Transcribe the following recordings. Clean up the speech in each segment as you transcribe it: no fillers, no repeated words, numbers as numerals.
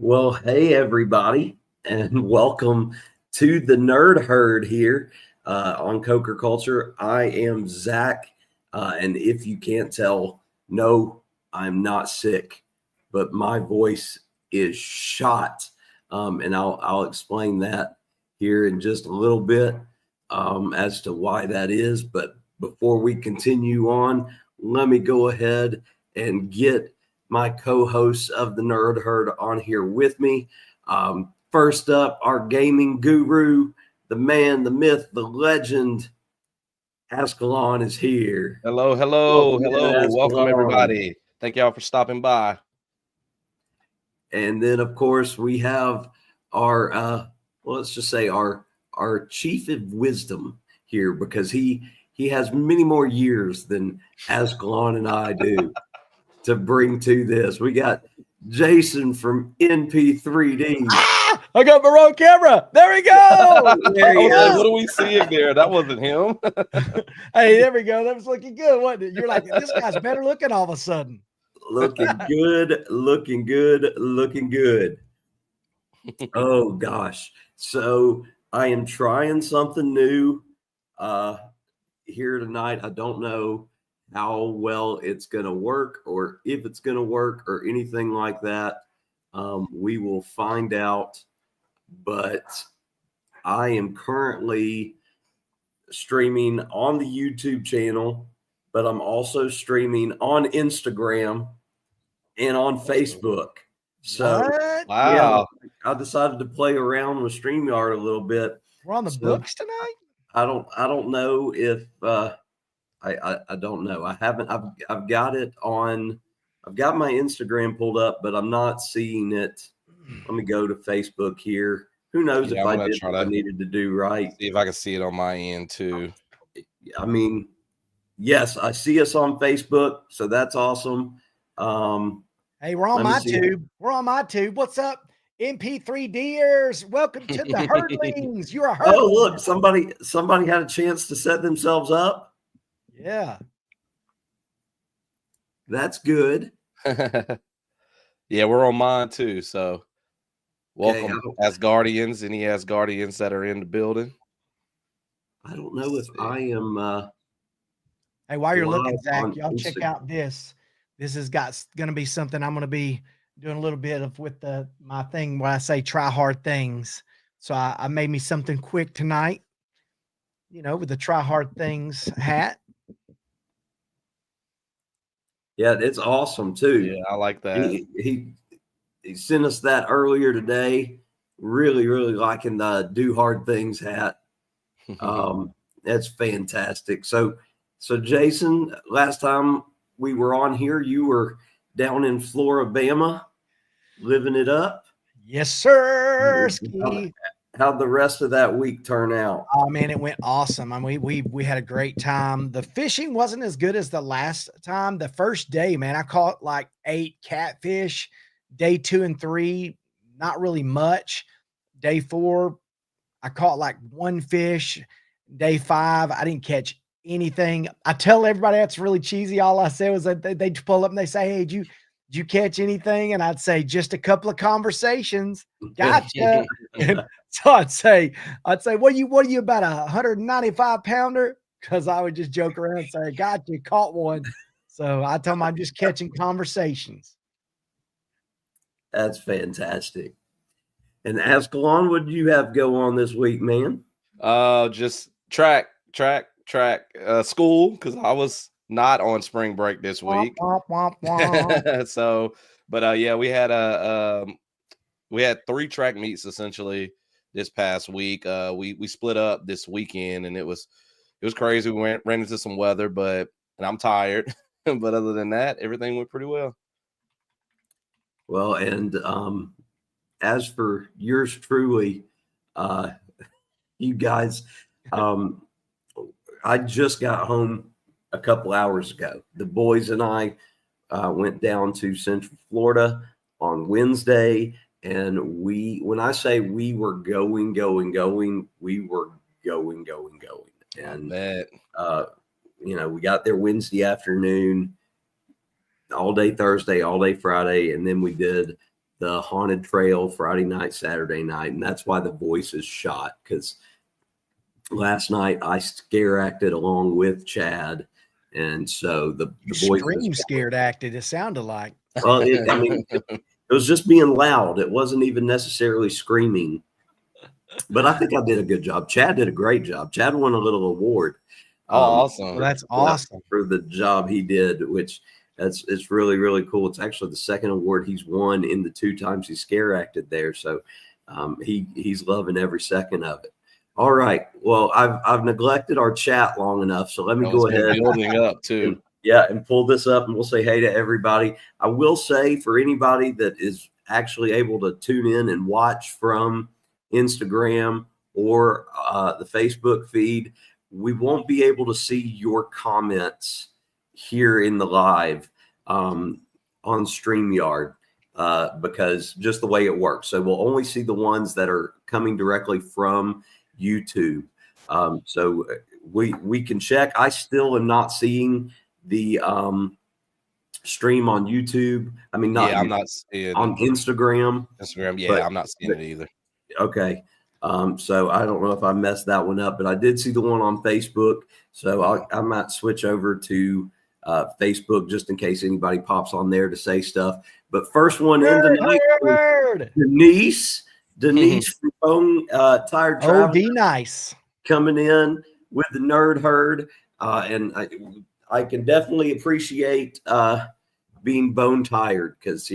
Well, hey everybody, and welcome to the Nerd Herd here on CokerCulture. I am Zach, and if you can't tell, no, I'm not sick, but my voice is shot, and I'll explain that here in just a little bit as to why that is. But before we continue on, let me go ahead and get my co-hosts of the Nerd Herd on here with me. First up, our gaming guru, the man, the myth, the legend, Azkhalon is here. Hello. Welcome, everybody. Thank y'all for stopping by. And then, of course, we have our, let's just say our chief of wisdom here, because he has many more years than Azkhalon and I do. To bring to this, we got Jason from NP3D. I got my wrong camera. There we go. There he is. What are we seeing there? That wasn't him. Hey, there we go. That was looking good, wasn't it? You're like, this guy's better looking all of a sudden. Looking good. Oh gosh. So I am trying something new here tonight. I don't know how well it's going to work, or if it's going to work, or anything like that. We will find out. But I am currently streaming on the YouTube channel, but I'm also streaming on Instagram and on Facebook. So, wow. Yeah, I decided to play around with StreamYard a little bit. We're on the books tonight. I don't know if I don't know. I've got it on. I've got my Instagram pulled up, but I'm not seeing it. Let me go to Facebook here. Who knows if I did what I needed to do right. See if I can see it on my end too. I mean, yes, I see us on Facebook, so that's awesome. Hey, we're on my tube. We're on my tube. What's up, MP3Ders? Welcome to the Herdlings. You're a herdling. Oh, look, somebody had a chance to set themselves up. Yeah. That's good. Yeah, we're on mine too. So welcome, Asgardians. Any Asgardians that are in the building? I don't know if I am. Hey, while you're looking, Zach, y'all check out this. This has going to be something I'm going to be doing a little bit of with my thing when I say try hard things. So I made me something quick tonight, with the try hard things hat. Yeah, it's awesome too. Yeah, I like that. He sent us that earlier today. Really liking the do hard things hat. That's fantastic. So Jason, last time we were on here, you were down in Floribama, living it up. Yes, sir. How'd the rest of that week turn out? Oh man, it went awesome. I mean, we had a great time. The fishing wasn't as good as the last time. The first day, man, I caught like 8 catfish. Day 2 and 3, not really much. Day 4, I caught like 1 fish. Day 5, I didn't catch anything. I tell everybody that's really cheesy. All I said was that they pull up and they say, "Hey, did you catch anything?" And I'd say, "Just a couple of conversations." Gotcha. And so I'd say, what are you about 195 pounder? Because I would just joke around and say, "Got you, caught one." So I tell them I'm just catching conversations. That's fantastic. And Azkhalon, what did you have go on this week, man? Just track, school, because I was not on spring break this week. So, but yeah, we had 3 track meets essentially this past week. We split up this weekend, and it was crazy. We ran into some weather, and I'm tired. But other than that, everything went pretty well. Well, and as for yours truly, you guys, I just got home a couple hours ago. The boys and I went down to Central Florida on Wednesday, and when I say we were going, we were going. And we got there Wednesday afternoon, all day Thursday, all day Friday, and then we did the haunted trail Friday night, Saturday night, and that's why the voice is shot, because last night I scare acted along with Chad, and so the voice Stream scared acted. It sounded like. Well, it was just being loud. It wasn't even necessarily screaming. But I think I did a good job. Chad did a great job. Chad won a little award. Awesome. Well, that's awesome for the job he did, which it's really, really cool. It's actually the second award he's won in the 2 times he scare acted there. So he's loving every second of it. All right. Well, I've neglected our chat long enough, so let me go ahead. Building up too. And pull this up, and we'll say hey to everybody. I will say, for anybody that is actually able to tune in and watch from Instagram or the Facebook feed, we won't be able to see your comments here in the live on StreamYard because just the way it works. So we'll only see the ones that are coming directly from YouTube. So we can check. I still am not seeing the stream on YouTube. I mean, I'm not seeing on Instagram. Yeah, I'm not seeing it either. Okay. So I don't know if I messed that one up, but I did see the one on Facebook. So I might switch over to Facebook just in case anybody pops on there to say stuff. But first one in tonight, Denise from Bone Tired Travel. Nice. Coming in with the Nerd Herd. And I can definitely appreciate being bone tired because,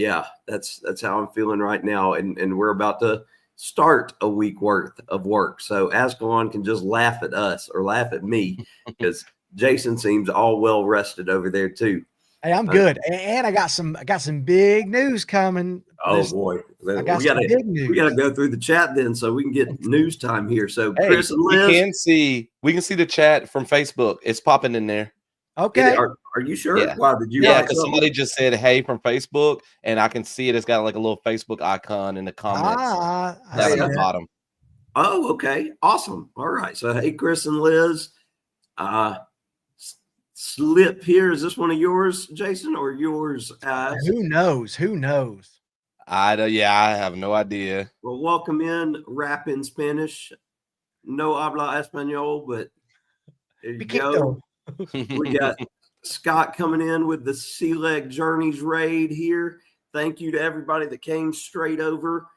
that's how I'm feeling right now. And we're about to start a week worth of work. So Azkhalon can just laugh at us or laugh at me because Jason seems all well rested over there too. Hey, I'm good. And I got some big news coming. Oh boy. We gotta go through the chat then so we can get news time here. So Chris and Liz. We can see the chat from Facebook. It's popping in there. Okay. Are you sure? Yeah. Wow, did you? Yeah, because somebody just said hey from Facebook, and I can see it. It's got like a little Facebook icon in the comments down at the bottom. Oh, okay. Awesome. All right. So hey, Chris and Liz. Slip here. Is this one of yours, Jason, or yours? Who knows? I have no idea. Well, welcome in, rap in Spanish. No habla español, but there you go. We got Scott coming in with the Sea Leg Journeys raid here. Thank you to everybody that came straight over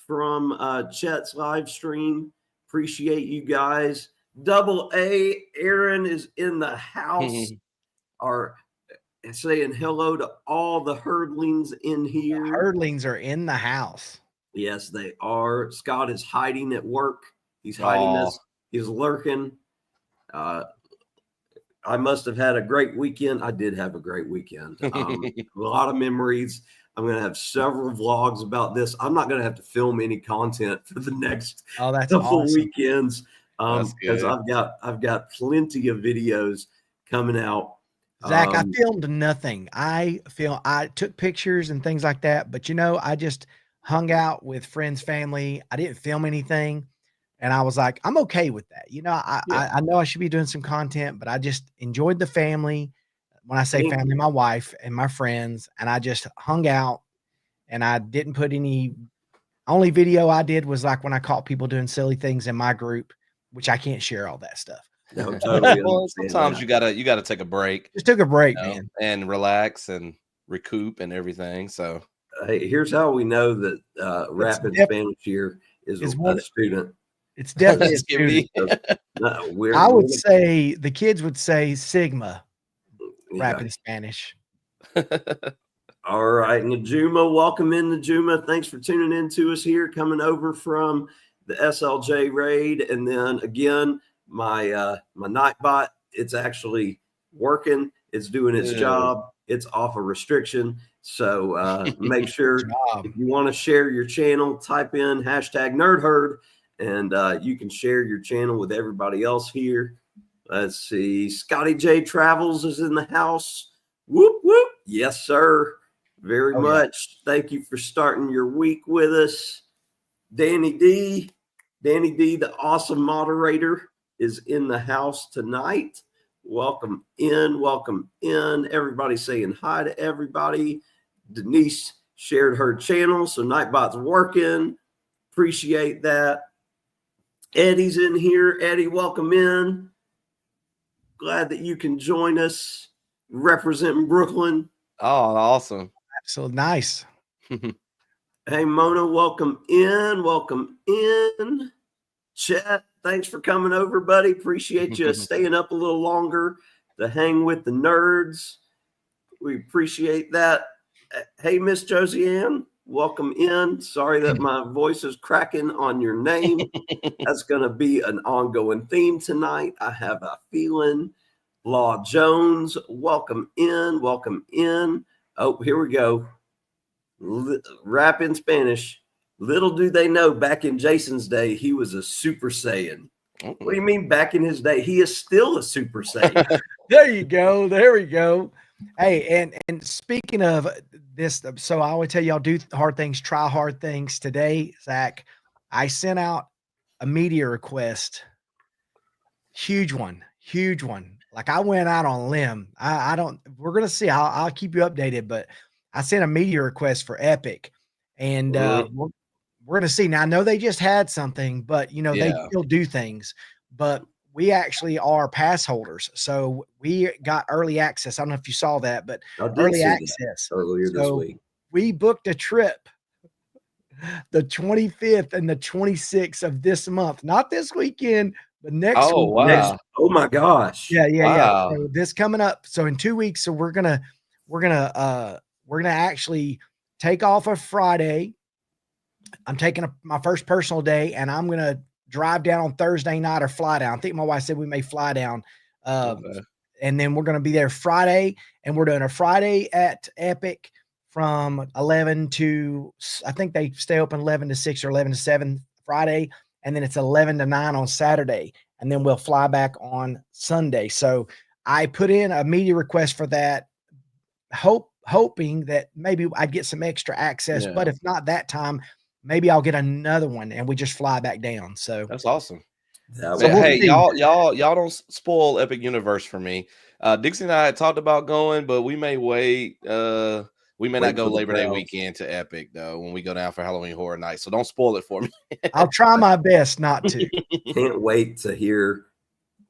from Chet's live stream. Appreciate you guys. Double A, Aaron is in the house. Are saying hello to all the herdlings in here. The herdlings are in the house. Yes, they are. Scott is hiding at work. He's hiding this. He's lurking. I must have had a great weekend. I did have a great weekend. A lot of memories. I'm going to have several vlogs about this. I'm not going to have to film any content for the next couple weekends because I've got plenty of videos coming out. Zach, I filmed nothing. I took pictures and things like that, but I just hung out with friends, family. I didn't film anything. And I was like, I'm okay with that. I know I should be doing some content, but I just enjoyed the family. When I say family, my wife and my friends, and I just hung out and I didn't put only video I did was like when I caught people doing silly things in my group, which I can't share all that stuff. No, totally. Well, sometimes you gotta take a break. Just took a break, man, and relax and recoup and everything. So hey, here's how we know that rapid Spanish here is a student. It's definitely a student. I would say the kids would say Sigma rapid Spanish. All right, Najuma, welcome in, Najuma. Thanks for tuning in to us here, coming over from the SLJ raid, and then again. My Nightbot, it's actually working. It's doing its job. It's off a restriction. So make sure if you want to share your channel, type in #NerdHerd, and you can share your channel with everybody else here. Let's see. Scotty J Travels is in the house. Whoop, whoop. Yes, sir. Very much. Thank you for starting your week with us. Danny D, the awesome moderator, is in the house tonight. Welcome in. Everybody saying hi to everybody. Denise shared her channel. So Nightbot's working. Appreciate that. Eddie's in here. Eddie, welcome in. Glad that you can join us representing Brooklyn. Oh, awesome. So nice. Hey, Mona, welcome in. Welcome in. Chet, thanks for coming over, buddy. Appreciate you staying up a little longer to hang with the nerds. We appreciate that. Hey, Miss Josiane, welcome in. Sorry that my voice is cracking on your name. That's going to be an ongoing theme tonight. I have a feeling. Law Jones, welcome in. Welcome in. Oh, here we go. Rap in Spanish. Little do they know, back in Jason's day, he was a Super Saiyan. What do you mean back in his day? He is still a Super Saiyan. There you go. There we go. Hey, and speaking of this, so I always tell y'all do hard things, try hard things. Today, Zach, I sent out a media request. Huge one. Like I went out on a limb. I don't, we're going to see. I'll keep you updated, but I sent a media request for Epic, and we're going to see. Now I know they just had something, but you know, they still do things, but we actually are pass holders. So we got early access. I don't know if you saw that, but early access earlier this week. We booked a trip the 25th and the 26th of this month, not this weekend, but next week. Wow. Oh my gosh. Yeah. So this coming up. So in 2 weeks, so we're gonna actually take off a Friday. I'm taking my first personal day, and I'm gonna drive down on Thursday night or fly down. I think my wife said we may fly down. And then we're going to be there Friday, and we're doing a Friday at Epic from 11 to, I think they stay open 11 to 6 or 11 to 7 Friday. And then it's 11 to 9 on Saturday. And then we'll fly back on Sunday. So I put in a media request for that, hoping that maybe I'd get some extra access, but if not that time, maybe I'll get another one and we just fly back down. So that's awesome. Hey, y'all don't spoil Epic Universe for me. Dixie and I had talked about going, but we may wait. We may not go Labor Day weekend to Epic though when we go down for Halloween Horror Night. So don't spoil it for me. I'll try my best not to. Can't wait to hear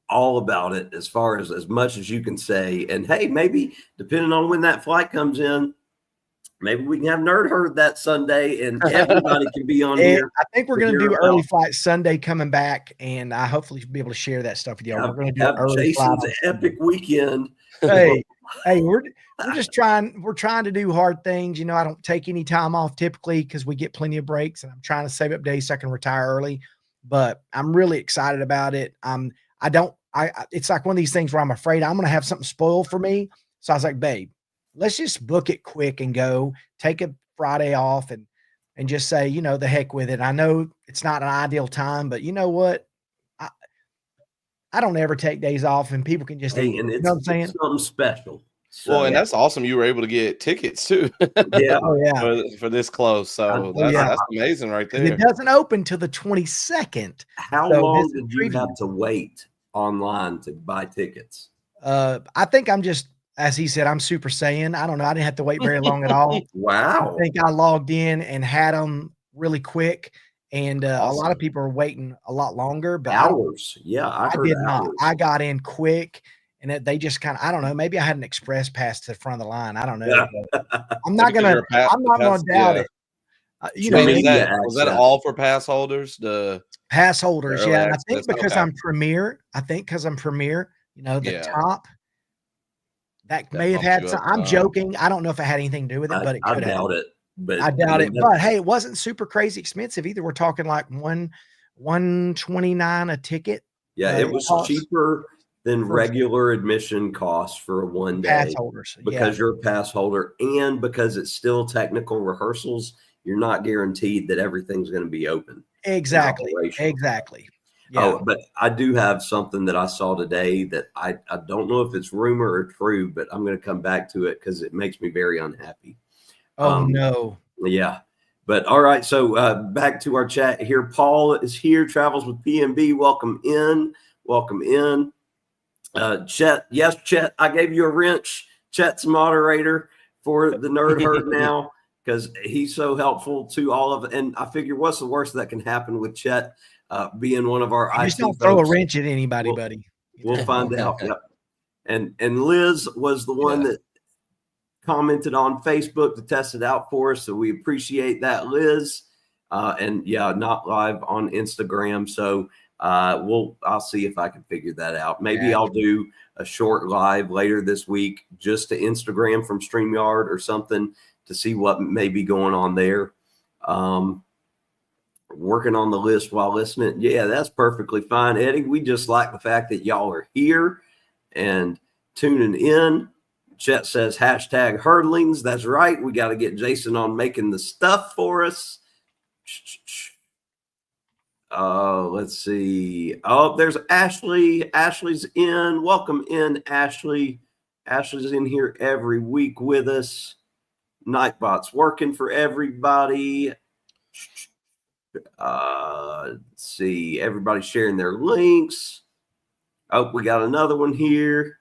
all about it as far as much as you can say. And hey, maybe depending on when that flight comes in, maybe we can have Nerd Herd that Sunday and everybody can be on here. I think we're going to do early flight Sunday coming back, and I hopefully be able to share that stuff with y'all. We're going to do early Jason's epic weekend. Hey, we're just trying. We're trying to do hard things. You know, I don't take any time off typically because we get plenty of breaks, and I'm trying to save up days so I can retire early. But I'm really excited about it. It's like one of these things where I'm afraid I'm going to have something spoiled for me. So I was like, babe, let's just book it quick and go take a Friday off and just say, you know, the heck with it. I know it's not an ideal time, but you know what? I don't ever take days off and people can just eat. And you know what I'm saying? It's something special. So, and that's awesome. You were able to get tickets too. For this close. So that's amazing right there. And it doesn't open till the 22nd. How long did you have to wait online to buy tickets? I think I'm just, as he said, I'm Super Saiyan. I don't know. I didn't have to wait very long at all. Wow. I think I logged in and had them really quick. And a lot of people are waiting a lot longer. But hours. I heard did hours. not. I got in quick. And they just kind of, I don't know, maybe I had an express pass to the front of the line. I don't know. I'm not going to doubt it. You know, was that all for pass holders? The pass holders. Yeah. And I think because I'm Premier, you know, the top, that may have had some, I'm joking. I don't know if it had anything to do with it, but it could have. I doubt it. But I doubt it. But hey, it wasn't super crazy expensive either. We're talking like $129 a ticket. Yeah, it was cheaper than regular admission costs for a 1 day. Pass holders. Because you're a pass holder and because it's still technical rehearsals, you're not guaranteed that everything's going to be open. Exactly. Yeah. Oh, but I do have something that I saw today that I don't know if it's rumor or true, but I'm going to come back to it because it makes me very unhappy. Oh, no. Yeah. But all right. So back to our chat here. Paul is here, travels with PMB. Welcome in. Chet. Yes, Chet. I gave you a wrench. Chet's moderator for the Nerd Herd now because he's so helpful to all of it. And I figure, what's the worst that can happen with Chet being one of our Just IT don't throw a folks? wrench at anybody, buddy. We'll find out. Yep. And Liz was the one that commented on Facebook to test it out for us. So we appreciate that, Liz. And not live on Instagram. So I'll see if I can figure that out. Maybe I'll do a short live later this week just to Instagram from StreamYard or something to see what may be going on there. Working on the list while listening. Yeah, that's perfectly fine, Eddie. We just like the fact that y'all are here and tuning in. Chet says hashtag hurdlings. That's right. We got to get Jason on making the stuff for us. Let's see. Oh, there's Ashley. Ashley's in. Welcome in, Ashley. Ashley's in here every week with us. Nightbot's working for everybody. Let's see. Everybody's sharing their links. Oh, we got another one here.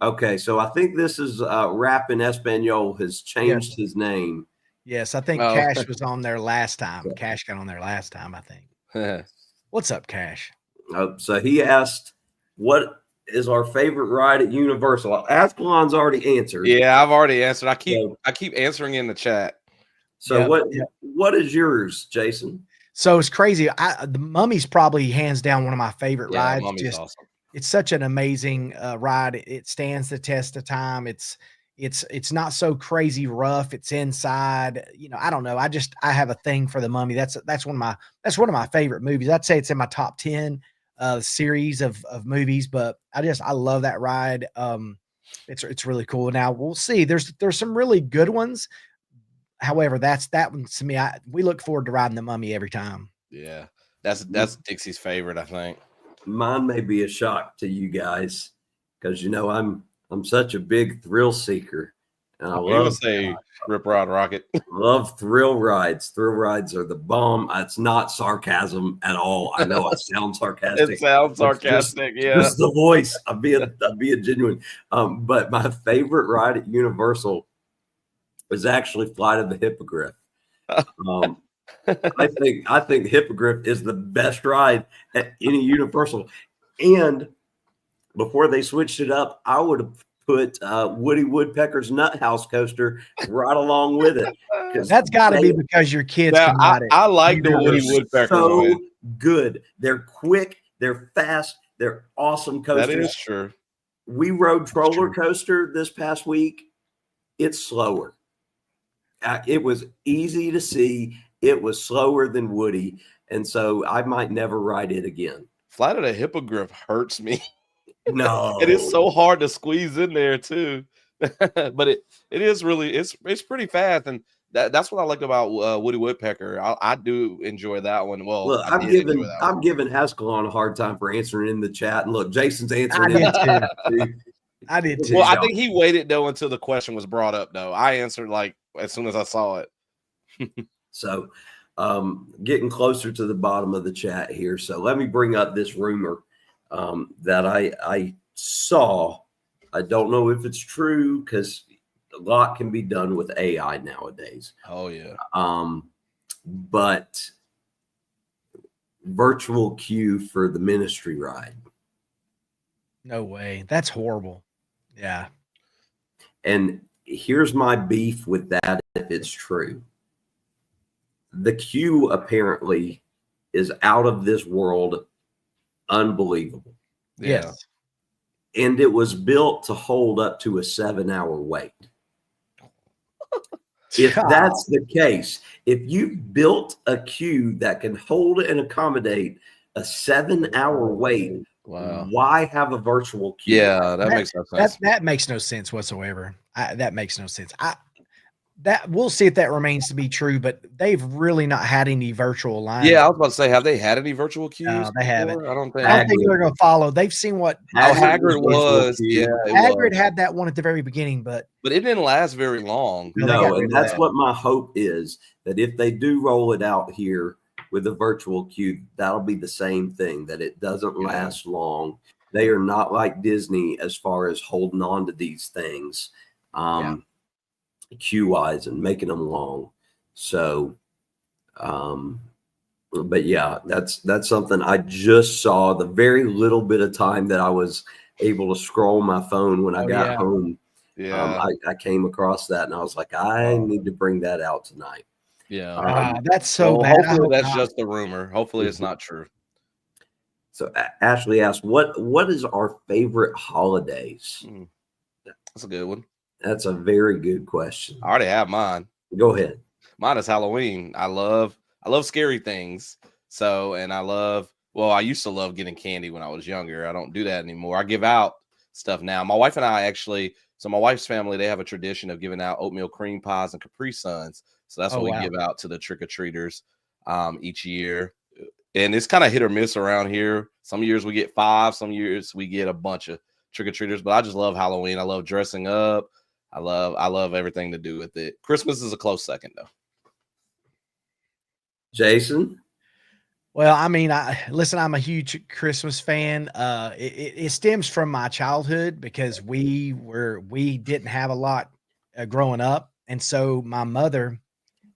Okay, so I think this is Rap in Espanol has changed his name. Yes, I think Cash was on there last time. Cash got on there last time, I think. What's up, Cash? So he asked, what is our favorite ride at Universal? Azkhalon's already answered. Yeah, I've already answered. I keep answering in the chat. So what is yours, Jason? So it's crazy. The Mummy's probably hands down one of my favorite rides. Mummy's awesome. It's such an amazing ride. It stands the test of time. It's not so crazy rough. It's inside. I don't know. I have a thing for the Mummy. That's one of my favorite movies. I'd say it's in my top 10 series of movies. But I love that ride. It's really cool. Now we'll see. There's some really good ones. However, that one to me. We look forward to riding the Mummy every time. Yeah, that's Dixie's favorite, I think. Mine may be a shock to you guys because I'm such a big thrill seeker, and I love Rip Rod Rocket. Love thrill rides. Thrill rides are the bomb. It's not sarcasm at all. I know I sound sarcastic. It sounds sarcastic. Just the voice. I'm being genuine. But my favorite ride at Universal was actually Flight of the Hippogriff. I think Hippogriff is the best ride at any Universal. And before they switched it up, I would have put Woody Woodpecker's Nut House coaster right along with it. That's got to be because your kids can ride it. I like the Woody Woodpecker. So good. They're quick. They're fast. They're awesome coasters. That is true. We rode Roller Coaster this past week. It's slower. It was easy to see. It was slower than Woody, and so I might never ride it again. Flight of the Hippogriff hurts me. No, it is so hard to squeeze in there too. But it is really it's pretty fast, and that's what I like about Woody Woodpecker. I do enjoy that one. Well, look, I'm giving Azkhalon a hard time for answering in the chat, and look, Jason's answering it too. I did too. Well, I think he waited though until the question was brought up. Though I answered like as soon as I saw it. So, getting closer to the bottom of the chat here. So let me bring up this rumor that I saw. I don't know if it's true because a lot can be done with AI nowadays. Oh yeah. But virtual queue for the ministry ride. No way. That's horrible. Yeah. And here's my beef with that if it's true. The queue apparently is out of this world, unbelievable. Yes. And it was built to hold up to a 7-hour wait. If that's the case, if you built a queue that can hold and accommodate a 7-hour wait, wow, why have a virtual queue? Yeah, that makes no sense. That makes no sense whatsoever. That makes no sense. That we'll see if that remains to be true, but they've really not had any virtual lines. Yeah, I was about to say, have they had any virtual queues? No, they haven't. I don't think they're going to follow. They've seen what Hagrid was. Yeah, Hagrid had that one at the very beginning, but it didn't last very long. No, and that's what my hope is, that if they do roll it out here with a virtual queue, that'll be the same thing, that it doesn't last long. They are not like Disney as far as holding on to these things. queue wise and making them long. So, but yeah, that's something I just saw the very little bit of time that I was able to scroll my phone when I got home. Yeah. I came across that and I was like, I need to bring that out tonight. Yeah. That's so bad. Hopefully that's just a rumor. Hopefully it's not true. So Ashley asked, what is our favorite holidays? That's a good one. That's a very good question. I already have mine. Go ahead. Mine is Halloween. I love scary things. So, and I used to love getting candy when I was younger. I don't do that anymore. I give out stuff now. My wife and I actually, so my wife's family, they have a tradition of giving out oatmeal cream pies and Capri Suns. So that's what we give out to the trick-or-treaters each year. And it's kind of hit or miss around here. Some years we get 5, some years we get a bunch of trick-or-treaters, but I just love Halloween. I love dressing up. I love everything to do with it. Christmas is a close second though. Jason? Well, I mean, I'm a huge Christmas fan. It stems from my childhood because we didn't have a lot growing up. And so my mother,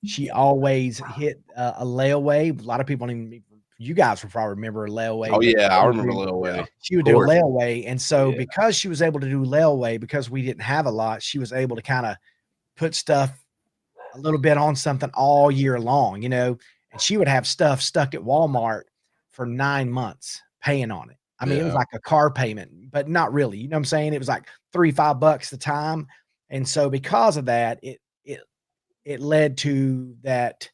she always hit a layaway. A lot of people don't even, you guys will probably remember a layaway. Oh yeah, I remember layaway. She would do a layaway. And so because she was able to do layaway, because we didn't have a lot, she was able to kind of put stuff a little bit on something all year long, and she would have stuff stuck at Walmart for 9 months paying on it. I mean, it was like a car payment, but not really, you know what I'm saying? It was like $3-5 the time. And so because of that, it led to that,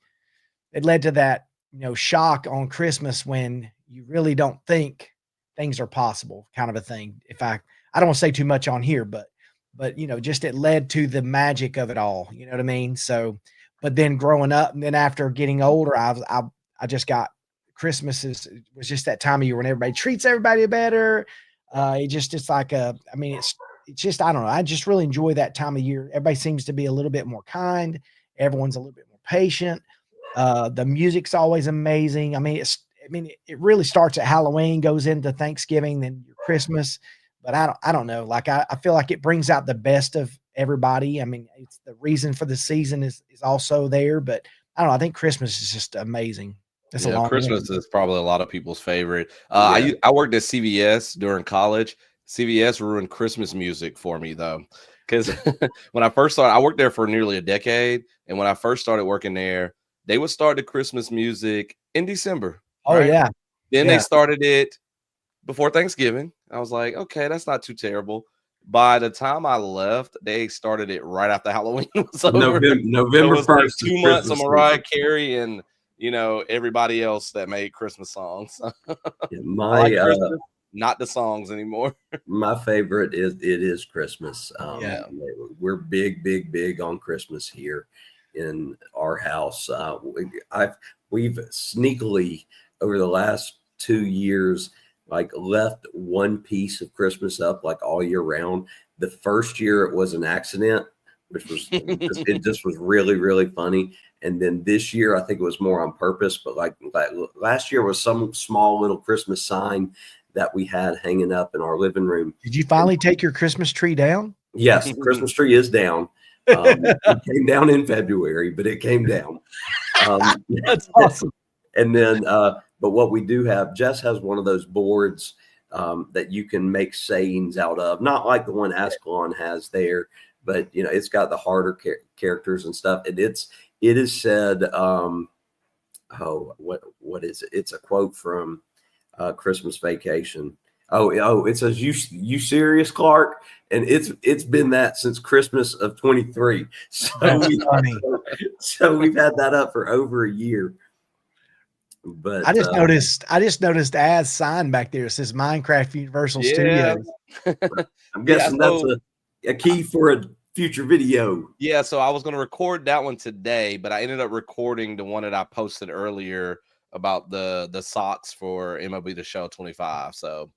shock on Christmas when you really don't think things are possible, kind of a thing. I don't want to say too much on here, but just it led to the magic of it all. You know what I mean? So, but then growing up and then after getting older, I just got Christmas was just that time of year when everybody treats everybody better. It's like it's just, I don't know. I just really enjoy that time of year. Everybody seems to be a little bit more kind. Everyone's a little bit more patient. The music's always amazing. I mean, it really starts at Halloween, goes into Thanksgiving, then your Christmas. But I don't know. Like I feel like it brings out the best of everybody. I mean, it's the reason for the season is also there. But I don't know. I think Christmas is just amazing. Christmas is probably a lot of people's favorite. I worked at CVS during college. CVS ruined Christmas music for me though, because when I first started, I worked there for nearly a decade, and when I first started working there, they would start the Christmas music in December. Oh right? Yeah. Then they started it before Thanksgiving. I was like, okay, that's not too terrible. By the time I left, they started it right after Halloween was over. November 1st. Like 2 months of Mariah Carey and everybody else that made Christmas songs. Not the songs anymore. My favorite is Christmas. We're big on Christmas here in our house. We've sneakily over the last 2 years like left one piece of Christmas up like all year round. The first year it was an accident, which was it just was really, really funny. And then this year I think it was more on purpose, but like last year was some small little Christmas sign that we had hanging up in our living room. Did you finally take your Christmas tree down? Yes, the Christmas tree is down. It came down in February, but it came down. That's awesome. And then but what we do have, Jess has one of those boards that you can make sayings out of, not like the one Azkhalon has there, but it's got the harder characters and stuff. And it is said, what is it? It's a quote from Christmas Vacation. It says, you serious, Clark? And it's been that since Christmas of 23. So we've had that up for over a year. But I just noticed Az sign back there. It says Minecraft Universal Studios. I'm guessing that's a key for a future video. Yeah, so I was going to record that one today, but I ended up recording the one that I posted earlier about the socks for MLB The Show 25. So,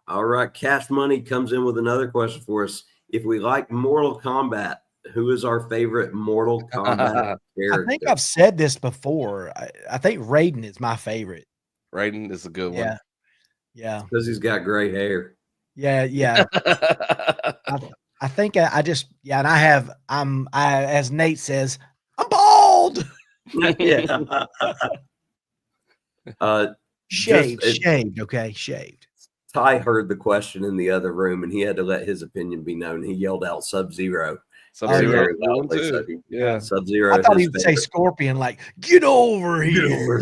all right, Cash Money comes in with another question for us. If we like Mortal Kombat, who is our favorite Mortal Kombat character? I think I've said this before. I think Raiden is my favorite. Raiden is a good one. Yeah. Because he's got gray hair. Yeah. I think I just, and as Nate says, I'm bald. Yeah. Shaved. Okay. Shaved. Ty heard the question in the other room and he had to let his opinion be known. He yelled out Sub-Zero. Sub-Zero. Yeah. Sub-Zero. I thought he would say Scorpion, like, get over here. Get over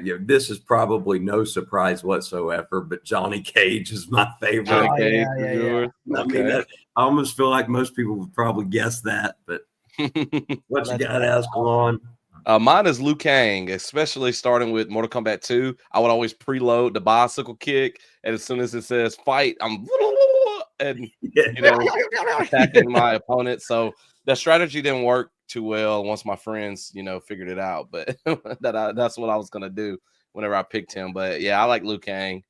here. This is probably no surprise whatsoever, but Johnny Cage is my favorite. Johnny Cage. Yeah. I mean, I almost feel like most people would probably guess that, but what you got, Azkhalon? Mine is Liu Kang, especially starting with Mortal Kombat 2. I would always preload the bicycle kick, and as soon as it says fight, I'm attacking my opponent. So the strategy didn't work too well once my friends, figured it out. But that's what I was gonna do whenever I picked him. But yeah, I like Liu Kang.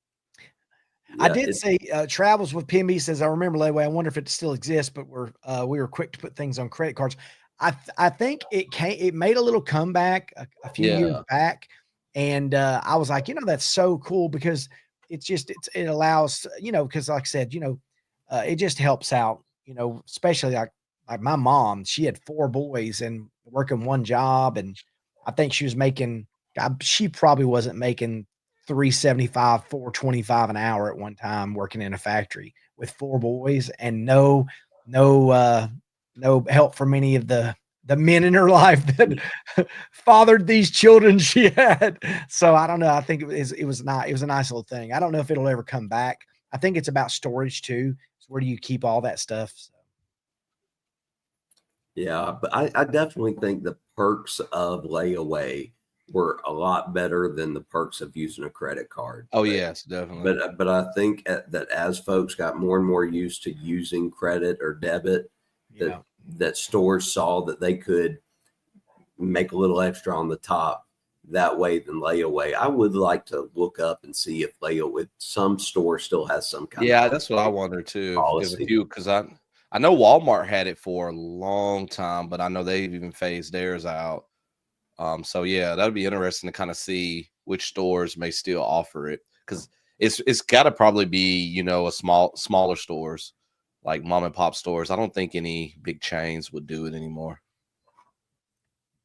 I did say Travels with PMB says, I remember layaway. I wonder if it still exists, but we were quick to put things on credit cards. I think it made a little comeback a few years back. And I was like, that's so cool because it allows, because like I said, it just helps out, especially like my mom, she had 4 boys and working one job. And I think she was she probably wasn't making $375, $425 an hour at one time working in a factory with 4 boys and no help from any of the men in her life that fathered these children she had. So I don't know. I think it was a nice little thing. I don't know if it'll ever come back. I think it's about storage too. So where do you keep all that stuff? So. Yeah, but I definitely think the perks of layaway were a lot better than the perks of using a credit card. Oh, yes, definitely. But I think that as folks got more and more used to using credit or debit, that stores saw that they could make a little extra on the top that way than layaway. I would like to look up and see if layaway, some store still has some kind of. Yeah, that's what I wonder too. Because I know Walmart had it for a long time, but I know they've even phased theirs out. So yeah, that'd be interesting to kind of see which stores may still offer it, because it's got to probably be smaller stores like mom and pop stores. I don't think any big chains would do it anymore.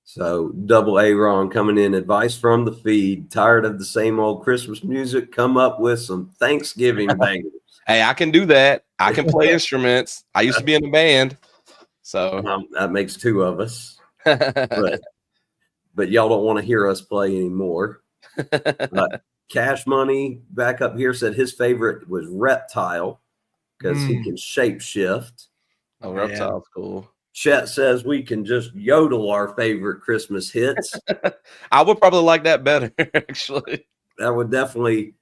So Double A Ron coming in, advice from the feed. Tired of the same old Christmas music? Come up with some Thanksgiving bangers. Hey, I can do that. I can play instruments. I used to be in a band, so that makes 2 of us. But y'all don't want to hear us play anymore. Cash Money back up here said his favorite was Reptile because he can shape shift. Oh, Reptile's cool. Chet says we can just yodel our favorite Christmas hits. I would probably like that better, actually. That would definitely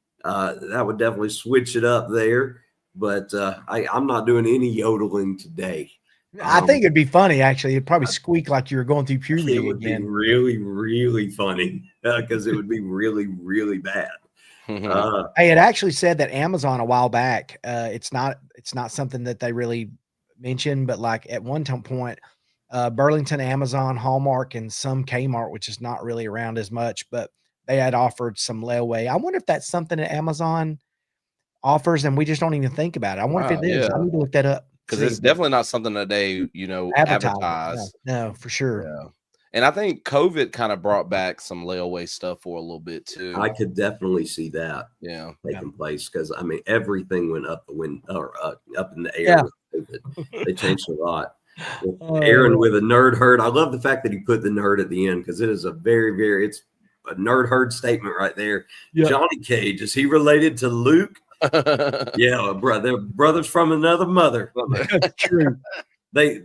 switch it up there. But I'm not doing any yodeling today. I think it'd be funny, actually. It'd probably squeak like you were going through puberty again. It would be really, really funny because it would be really, really bad. Hey, it actually said that Amazon a while back, it's not something that they really mentioned, but like at one point, Burlington, Amazon, Hallmark, and some Kmart, which is not really around as much, but they had offered some layaway. I wonder if that's something that Amazon offers and we just don't even think about it. I wonder if it is. I need to look that up. Because it's definitely not something that they, advertise. No, for sure. Yeah. And I think COVID kind of brought back some layaway stuff for a little bit too. I could definitely see that taking place because everything went up the wind or up in the air. Yeah. They changed a lot. Aaron with a nerd herd. I love the fact that he put the nerd at the end because it is a very, it's a nerd herd statement right there. Yeah. Johnny Cage, is he related to Luke? Yeah, they're brothers from another mother. True. They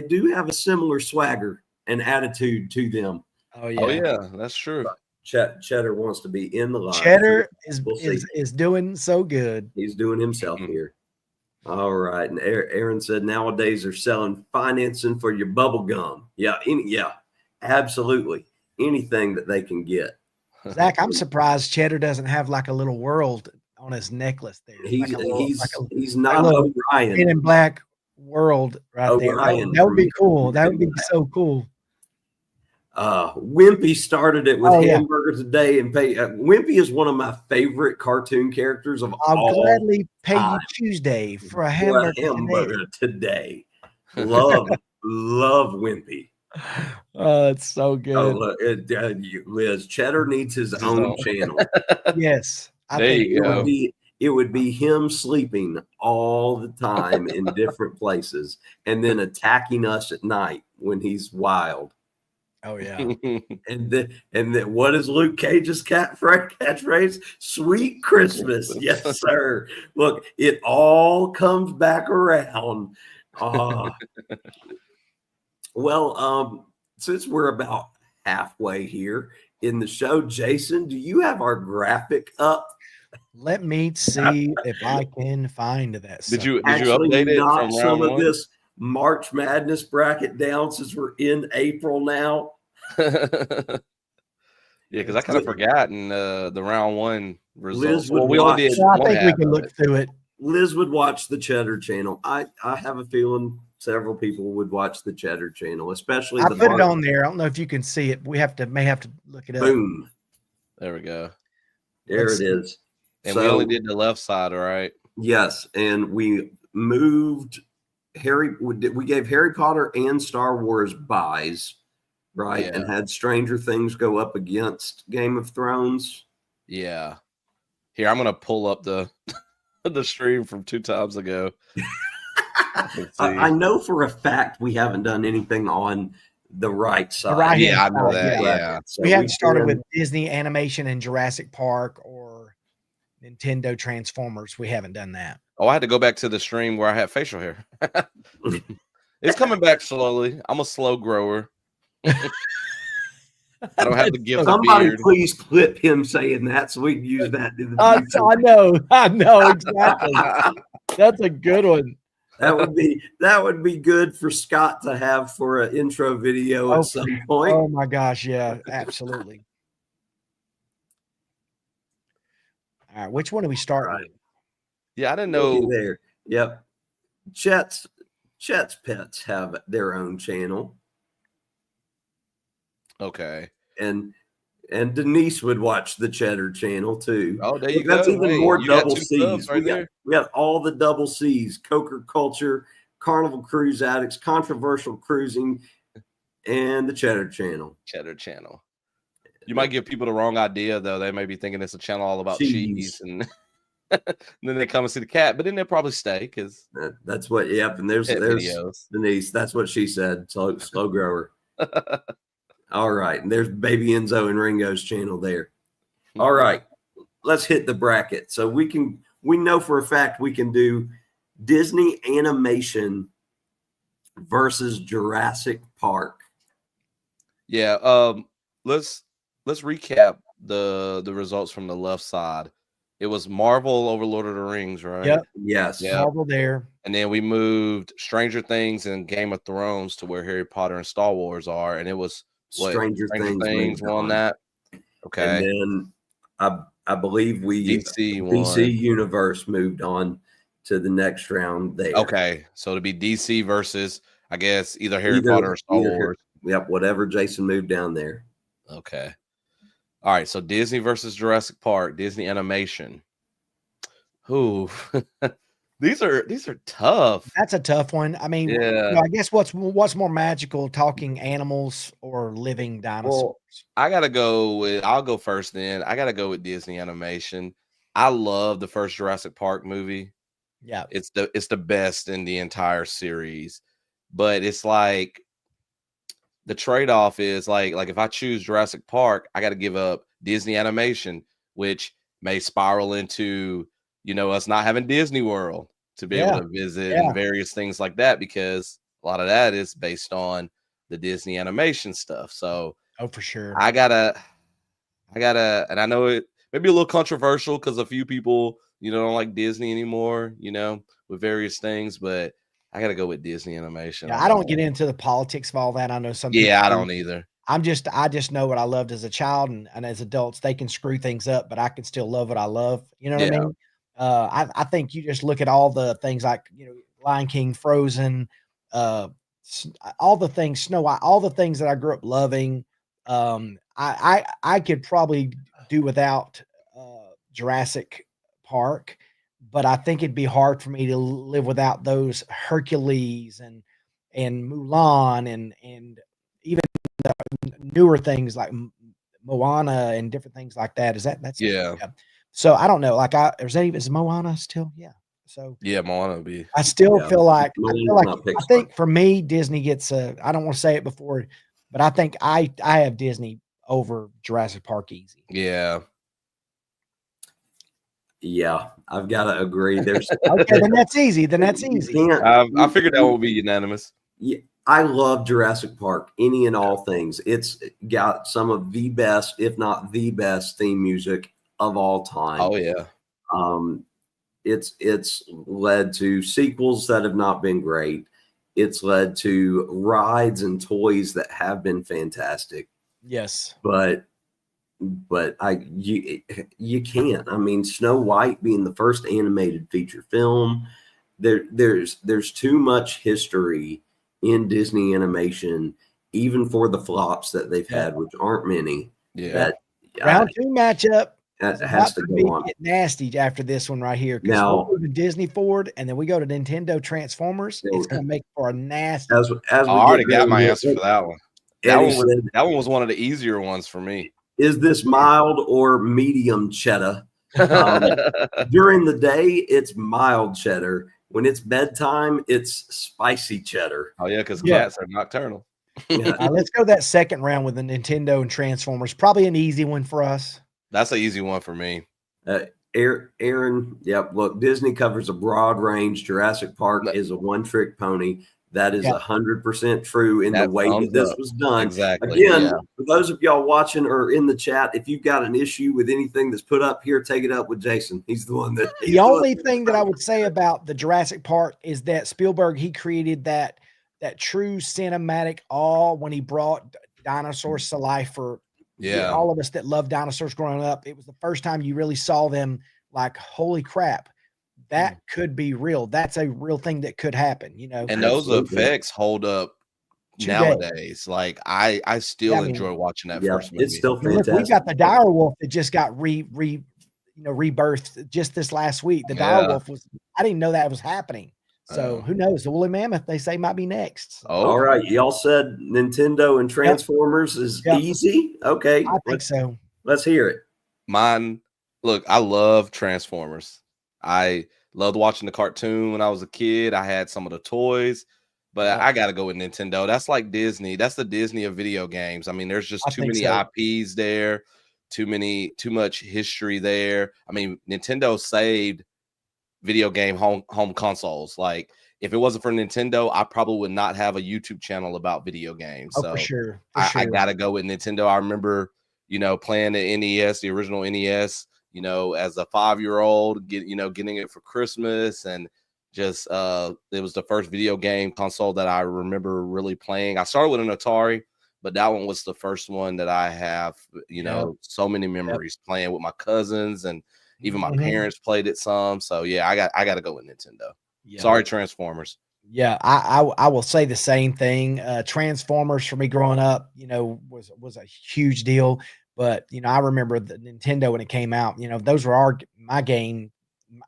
do have a similar swagger and attitude to them. Oh yeah, that's true. Cheddar wants to be in the line. Cheddar is doing so good. He's doing himself here. All right, and Aaron said nowadays they're selling financing for your bubble gum. Yeah, absolutely, anything that they can get. Zach, I'm surprised Cheddar doesn't have like a little world on his necklace there. He's not Orion. Men in Black world right Orion. There. That would be cool. That would be so cool. Wimpy started it with Oh, yeah. Hamburger Today, and Wimpy is one of my favorite cartoon characters of I'll all gladly pay you time. Tuesday for a For hamburger today. Love Wimpy. Oh, it's so good. Liz, Cheddar needs his own channel. Yes, I There think you go. It would be him sleeping all the time in different places and then attacking us at night when he's wild. Oh yeah. And then what is Luke Cage's catchphrase? Sweet Christmas. Yes, sir. Look, it all comes back around. Well, since we're about halfway here in the show, Jason, do you have our graphic up? Let me see if I can find that. Did you Actually update it knock from some round of one? this March Madness bracket down since we're in April now? Yeah, because I kind of forgotten the round one results. Liz would We only did Yeah, I one think we half can of look it. through it. Liz would watch the Cheddar Channel. I have a feeling several people would watch the Cheddar Channel, especially I the put it March. on there. I don't know if you can see it. We may have to look it up. Boom. There we go. There Let's it is. And we only did the left side, right? Yes, and we moved we gave Harry Potter and Star Wars buys, right? Yeah. And had Stranger Things go up against Game of Thrones. Yeah. Here, I'm gonna pull up the the stream from 2 times ago. I know for a fact we haven't done anything on the right side. right-hand Yeah, I know side, that. yeah. Yeah. So We haven't started can- with Disney animation and Jurassic Park or Nintendo Transformers. We haven't done that. Oh, I had to go back to the stream where I had facial hair. It's coming back slowly. I'm a slow grower. I don't have the gift of Somebody beard. please clip him saying that so we can use that in the I future. know exactly. That's a good one. That would be good for Scott to have for an intro video at some point. Oh my gosh, yeah, absolutely. All right, which one do we start with? Yeah, I didn't Looky know. there. Yep. Chet's Pets have their own channel, Okay. and Denise would watch the Cheddar channel too. Oh, there you That's go. even Hey, more you got double 2 C's. subs right there. We got all the double C's: Coker Culture, Carnival Cruise Addicts, Controversial Cruising, and the Cheddar Channel. Cheddar channel. You might give people the wrong idea, though. They may be thinking it's a channel all about cheese, and, and then they come and see the cat, but then they'll probably stay because That's what. Yep. And there's videos. Denise. That's what she said. Slow grower. All right. And there's Baby Enzo and Ringo's channel there. All right. Let's hit the bracket. So we know for a fact we can do Disney animation versus Jurassic Park. Yeah. Let's recap the results from the left side. It was Marvel over Lord of the Rings, right? Yep. Yes. Yeah. Marvel there. And then we moved Stranger Things and Game of Thrones to where Harry Potter and Star Wars are, and it was Stranger Things won on. that. Okay. And then I believe DC won. DC Universe moved on to the next round there. Okay. So to be DC versus, I guess, either Harry Potter or Star Wars. Yep, whatever Jason moved down there. Okay. All right. So Disney versus Jurassic Park, Disney animation. Ooh. These are tough. That's a tough one. I mean, Yeah. I guess what's more magical, talking animals or living dinosaurs? Well, I'll go first then. I gotta go with Disney animation. I love the first Jurassic Park movie. Yeah. It's the best in the entire series. But it's like the trade-off is like if I choose Jurassic Park, I got to give up Disney animation, which may spiral into, us not having Disney World to be able to visit and various things like that, because a lot of that is based on the Disney animation stuff. So for sure. I gotta, and I know it may be a little controversial because a few people, don't like Disney anymore, with various things, but I gotta go with Disney animation. Yeah, I don't get into the politics of all that. I know some. Yeah, I don't either. I just know what I loved as a child, and as adults, they can screw things up, but I can still love what I love. You know what I mean? I think you just look at all the things like, Lion King, Frozen, all the things, Snow White, all the things that I grew up loving, I could probably do without Jurassic Park, but I think it'd be hard for me to live without those Hercules and Mulan and even the newer things like Moana and different things like that. That's Yeah. So I don't know. Like is Moana still? Yeah. So Yeah, Moana would be. I still feel like Moana's I think for me, Disney gets I don't want to say it before, but I think I have Disney over Jurassic Park easy. Yeah. Yeah, I've got to agree. There's Okay, then that's easy. I figured that would be unanimous. Yeah, I love Jurassic Park, any and all things. It's got some of the best, if not the best, theme music of all time. Oh yeah. It's led to sequels that have not been great. It's led to rides and toys that have been fantastic. Yes, but you can't. I mean, Snow White being the first animated feature film, there's too much history in Disney animation, even for the flops that they've had, which aren't many. Yeah. Round 2 matchup. That has to go on. Get nasty after this one right here. Because we'll go to Disney Ford and then we go to Nintendo Transformers. It's going to make for a nasty. I already got my answer for that one. That one was one of the easier ones for me. Is this mild or medium cheddar? During the day, it's mild cheddar. When it's bedtime, it's spicy cheddar. Oh yeah, because cats are nocturnal. Let's go that second round with the Nintendo and Transformers. Probably an easy one for us. That's an easy one for me. Aaron, yep. Look, Disney covers a broad range. Jurassic Park is a one-trick pony. That is 100% true in the way that this was done. Exactly. Again, for those of y'all watching or in the chat, if you've got an issue with anything that's put up here, take it up with Jason. He's the one that. The only thing that I would say about the Jurassic Park is that Spielberg, he created that true cinematic awe when he brought dinosaurs to life for all of us that love dinosaurs growing up. It was the first time you really saw them like, holy crap, that could be real. That's a real thing that could happen, And those effects hold up nowadays. Like I still enjoy watching that first movie. It's still fantastic. Look, we got the dire wolf that just got rebirthed just this last week. The dire wolf I didn't know that was happening. So who knows? The woolly mammoth, they say, might be next. Oh, all right. Y'all said Nintendo and Transformers is easy. Okay. I think so. Let's hear it. Mine, look, I love Transformers. I loved watching the cartoon when I was a kid. I had some of the toys, but I got to go with Nintendo. That's like Disney. That's the Disney of video games. I mean, there's just too many IPs there, too much history there. I mean, Nintendo saved video game home consoles. Like, if it wasn't for Nintendo, I probably would not have a YouTube channel about video games. So for sure. I gotta go with Nintendo. I remember, playing the NES, the original NES, as a 5-year-old, getting it for Christmas, and just it was the first video game console that I remember really playing. I started with an Atari, but that one was the first one that I have, so many memories playing with my cousins, and even my parents played it some. So yeah, I got to go with Nintendo. Yeah. Sorry, Transformers. Yeah, I will say the same thing. Transformers for me growing up, was a huge deal. But I remember the Nintendo when it came out. Those were my game.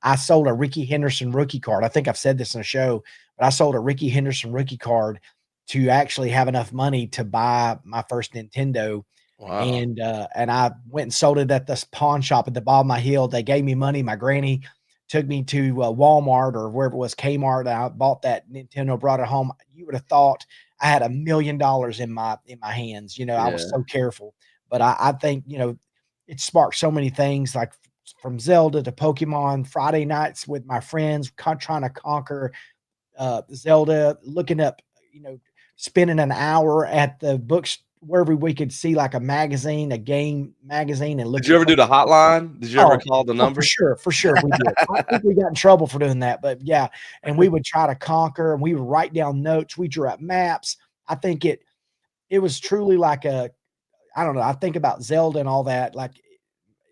I sold a Ricky Henderson rookie card. I think I've said this in a show, but I sold a Ricky Henderson rookie card to actually have enough money to buy my first Nintendo. Wow. And I went and sold it at this pawn shop at the bottom of my hill. They gave me money. My granny took me to Walmart or wherever it was, Kmart. And I bought that Nintendo, brought it home. You would have thought I had $1 million in my hands. I was so careful. But I think, it sparked so many things, like from Zelda to Pokemon, Friday nights with my friends, trying to conquer Zelda, looking up, spending an hour at the books wherever we could see like a magazine, a game magazine. And look. Did you ever do the hotline? Did you ever call the number? For sure. We did. I think we got in trouble for doing that, but yeah. And we would try to conquer, and we would write down notes. We drew up maps. I think it was truly like I don't know. I think about Zelda and all that. Like,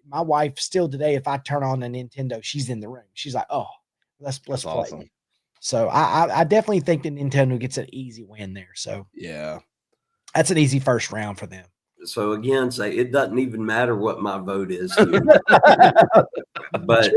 my wife still today, if I turn on a Nintendo, she's in the room. She's like, oh, let's play. Awesome. So I definitely think that Nintendo gets an easy win there. So yeah. That's an easy first round for them. So again, say it doesn't even matter what my vote is here. But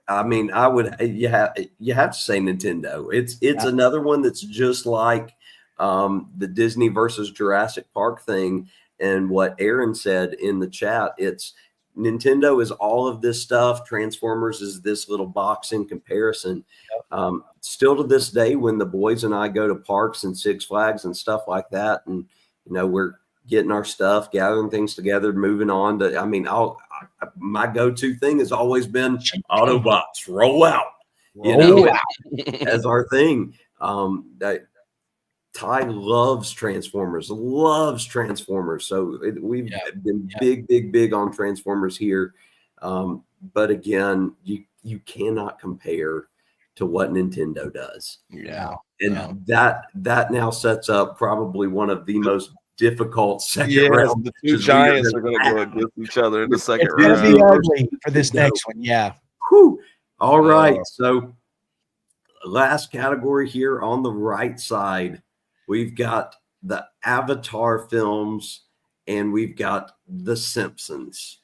I mean, I would you have to say Nintendo. It's another one that's just like the Disney versus Jurassic Park thing, and what Aaron said in the chat. It's Nintendo is all of this stuff. Transformers is this little box in comparison. Still to this day, when the boys and I go to parks and Six Flags and stuff like that, and we're getting our stuff, gathering things together, moving on to. I mean, my go-to thing has always been Autobots roll out, as our thing. That Ty loves Transformers. So we've been big on Transformers here. But again, you cannot compare to what Nintendo does. Yeah. And that now sets up probably one of the most difficult second round. The two giants are going to go against each other in the second round. It's going to be ugly for this next one. Yeah. Whew. All right. So last category here on the right side, we've got the Avatar films and we've got The Simpsons.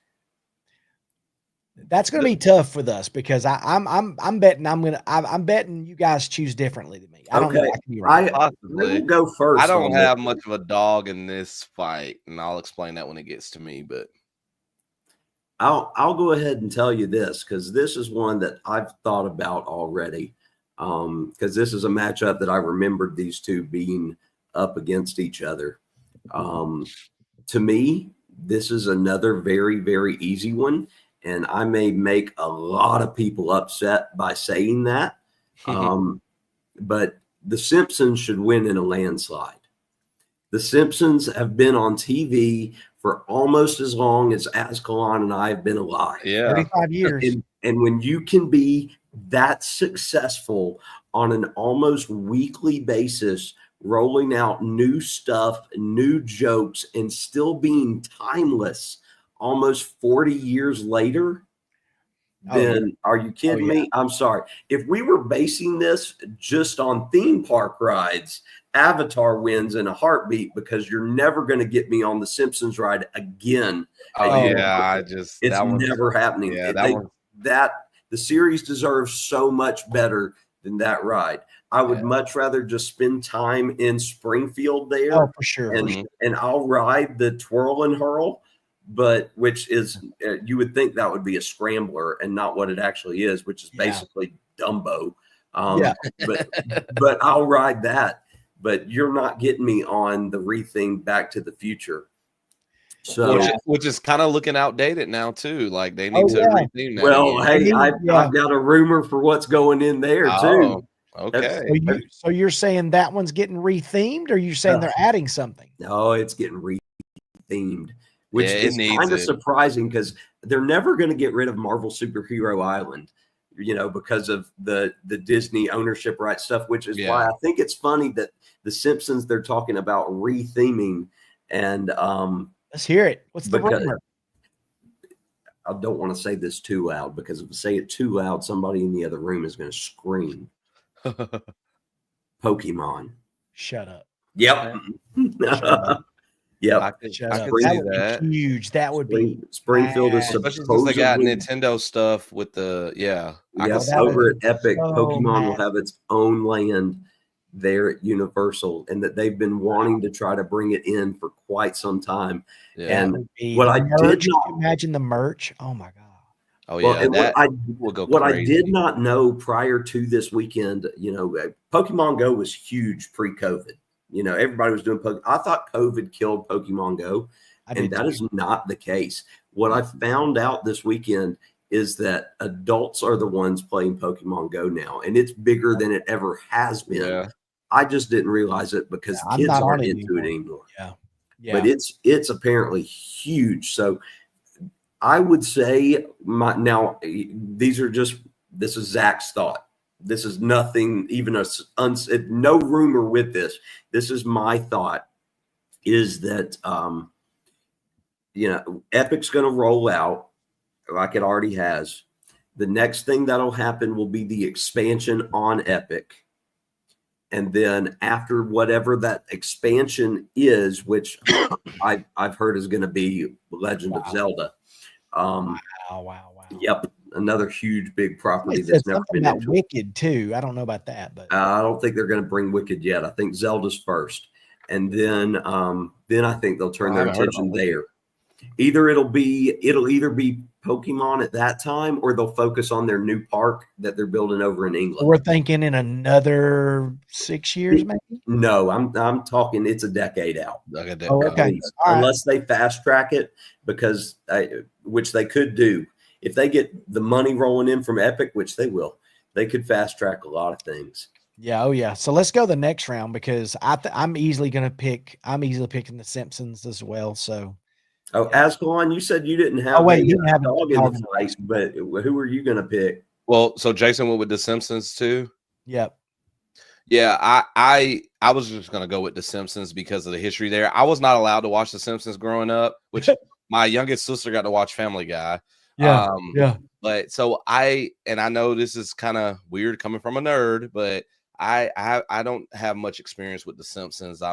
That's going to be tough with us because I'm betting you guys choose differently than me. I don't know. I can be right. I will go first. I don't have much of a dog in this fight, and I'll explain that when it gets to me. But I'll go ahead and tell you this, because this is one that I've thought about already. Because this is a matchup that I remembered these two being up against each other. To me, this is another very, very easy one. And I may make a lot of people upset by saying that. But The Simpsons should win in a landslide. The Simpsons have been on TV for almost as long as Azkhalon and I have been alive. 35 years. And when you can be that successful on an almost weekly basis, rolling out new stuff, new jokes, and still being timeless almost 40 years later, then are you kidding me? I'm sorry. If we were basing this just on theme park rides, Avatar wins in a heartbeat, because you're never going to get me on the Simpsons ride again. It's never happening. The series deserves so much better than that ride. I would much rather just spend time in Springfield there. Oh, for sure. And I'll ride the Twirl and Hurl, but which is, you would think that would be a scrambler and not what it actually is, which is basically Dumbo. But I'll ride that. But you're not getting me on the retheme Back to the Future. So, which is kind of looking outdated now too. Like they need to retheme that. Well, hey, I've got a rumor for what's going in there too. Okay. So you're saying that one's getting rethemed, or you're saying they're adding something? No, it's getting rethemed, which is kind of surprising, because they're never going to get rid of Marvel Superhero Island, because of the Disney ownership rights stuff, which is why I think it's funny that The Simpsons, they're talking about retheming. And let's hear it. What's the rumor? I don't want to say this too loud, because if I say it too loud, somebody in the other room is going to scream. Pokemon. Shut up. Yep. Shut up. Yep. I could see that. Huge. That would be Springfield is especially since they got Nintendo stuff with the over at Epic. Pokemon will have its own land there at Universal, and that they've been wanting to try to bring it in for quite some time. And what I did not imagine the merch. Oh my god. Oh yeah, what I did not know prior to this weekend, Pokemon Go was huge pre-COVID. Everybody was doing Pokemon. I thought COVID killed Pokemon Go, and that is not the case. What I found out this weekend is that adults are the ones playing Pokemon Go now, and it's bigger than it ever has been. Yeah. I just didn't realize it because kids aren't into it anymore. Yeah. But it's apparently huge. So I would say this is Zach's thought. This is nothing, even no rumor with this. This is my thought, is that, Epic's going to roll out like it already has. The next thing that'll happen will be the expansion on Epic. And then after whatever that expansion is, which I've heard is going to be Legend of Zelda. Wow. Yep, another huge big property That's that's never something been about into. Wicked too. I don't know about that, but I don't think they're going to bring Wicked yet. I think Zelda's first, and then I think they'll turn their attention there. Either it'll either be Pokemon at that time, or they'll focus on their new park that they're building over in England. We're thinking in another 6 years, maybe. No, I'm talking. It's a decade out. Okay. Unless they fast track it, because which they could do if they get the money rolling in from Epic, which they will. They could fast track a lot of things. Yeah. Oh yeah. So let's go the next round, because I'm easily picking the Simpsons as well. So. Oh, Azkhalon, you said you didn't have a dog in the fight, but who are you going to pick? Well, so Jason went with The Simpsons too? Yep. Yeah, I was just going to go with The Simpsons because of the history there. I was not allowed to watch The Simpsons growing up, which my youngest sister got to watch Family Guy. Yeah. But so I know this is kind of weird coming from a nerd, but I don't have much experience with The Simpsons.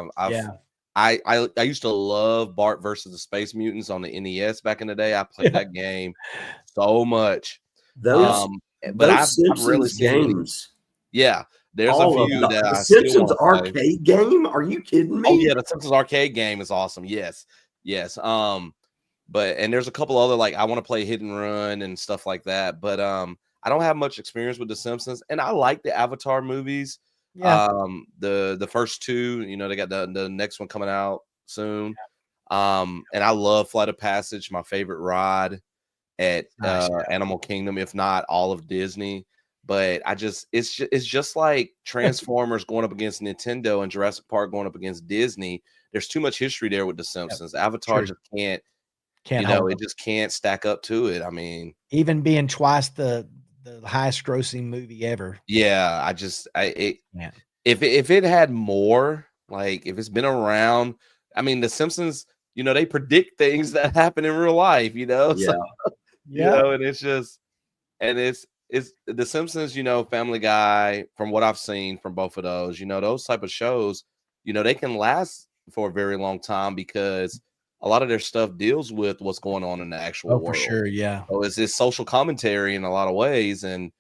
I used to love Bart versus the Space Mutants on the NES back in the day. I played that game so much. Those Simpsons really games. Yeah, there's a few that the Simpsons arcade game. Are you kidding me? Oh yeah, the Simpsons arcade game is awesome. Yes. But there's a couple other, like I want to play Hit and Run and stuff like that. But I don't have much experience with The Simpsons, and I like the Avatar movies. Yeah. The first two, they got the next one coming out soon. And I love Flight of Passage, my favorite ride at Animal Kingdom, if not all of Disney. But it's just like Transformers going up against Nintendo and Jurassic Park going up against Disney. There's too much history there with The Simpsons. Avatar just can't it just can't stack up to it. I mean, even being twice the highest grossing movie ever. Yeah, if it had more, like if it's been around, I mean, The Simpsons, they predict things that happen in real life, Yeah. So, and it's The Simpsons, Family Guy, from what I've seen from both of those, those type of shows, they can last for a very long time because a lot of their stuff deals with what's going on in the actual world. For sure, yeah. So it's this social commentary in a lot of ways, and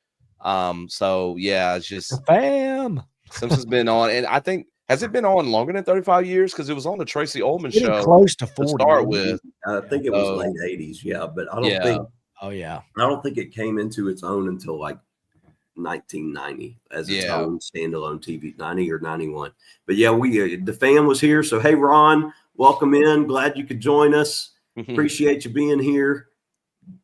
so yeah, it's just the fam. Simpsons been on, and I think has it been on longer than 35 years? Because it was on the Tracy Ullman show. Close to 40. To start with, I think it was late 80s, but I don't think. Oh yeah, I don't think it came into its own until like 1990 as its own standalone TV, 90 or 91. But yeah, the fam was here. So hey, Ron, welcome in. Glad you could join us. Appreciate you being here.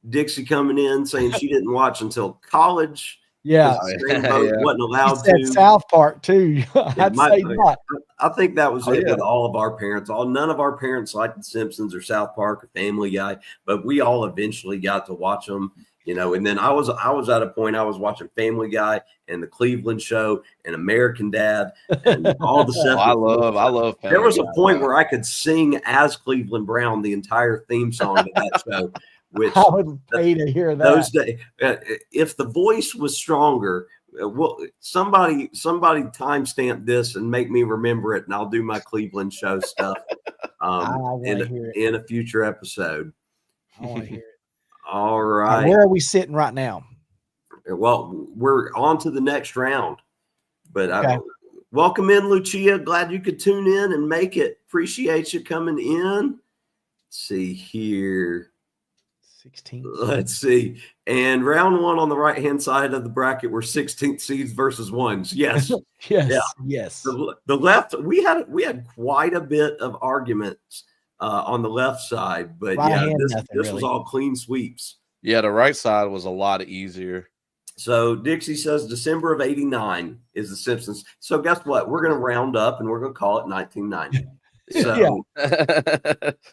Dixie coming in saying she didn't watch until college. Yeah, wasn't allowed to. South Park too. I'd say not. I think that was it with all of our parents. None of our parents liked The Simpsons or South Park or Family Guy, but we all eventually got to watch them. And then I was at a point I was watching Family Guy and the Cleveland Show and American Dad and all the stuff. I love. There was a point where I could sing as Cleveland Brown the entire theme song of that show. Which I would pay to hear that. Those days, if the voice was stronger, somebody timestamp this and make me remember it, and I'll do my Cleveland Show stuff in a future episode. I want to hear it. All right. Where are we sitting right now? Well, we're on to the next round. But welcome in, Lucia. Glad you could tune in and make it. Appreciate you coming in. Let's see here. 16. Let's see. And round one on the right-hand side of the bracket were 16th seeds versus ones. Yes. Yes. The left, we had quite a bit of arguments on the left side, but this was all clean sweeps. Yeah, the right side was a lot easier. So Dixie says December of 89 is The Simpsons. So guess what? We're going to round up and we're going to call it 1990.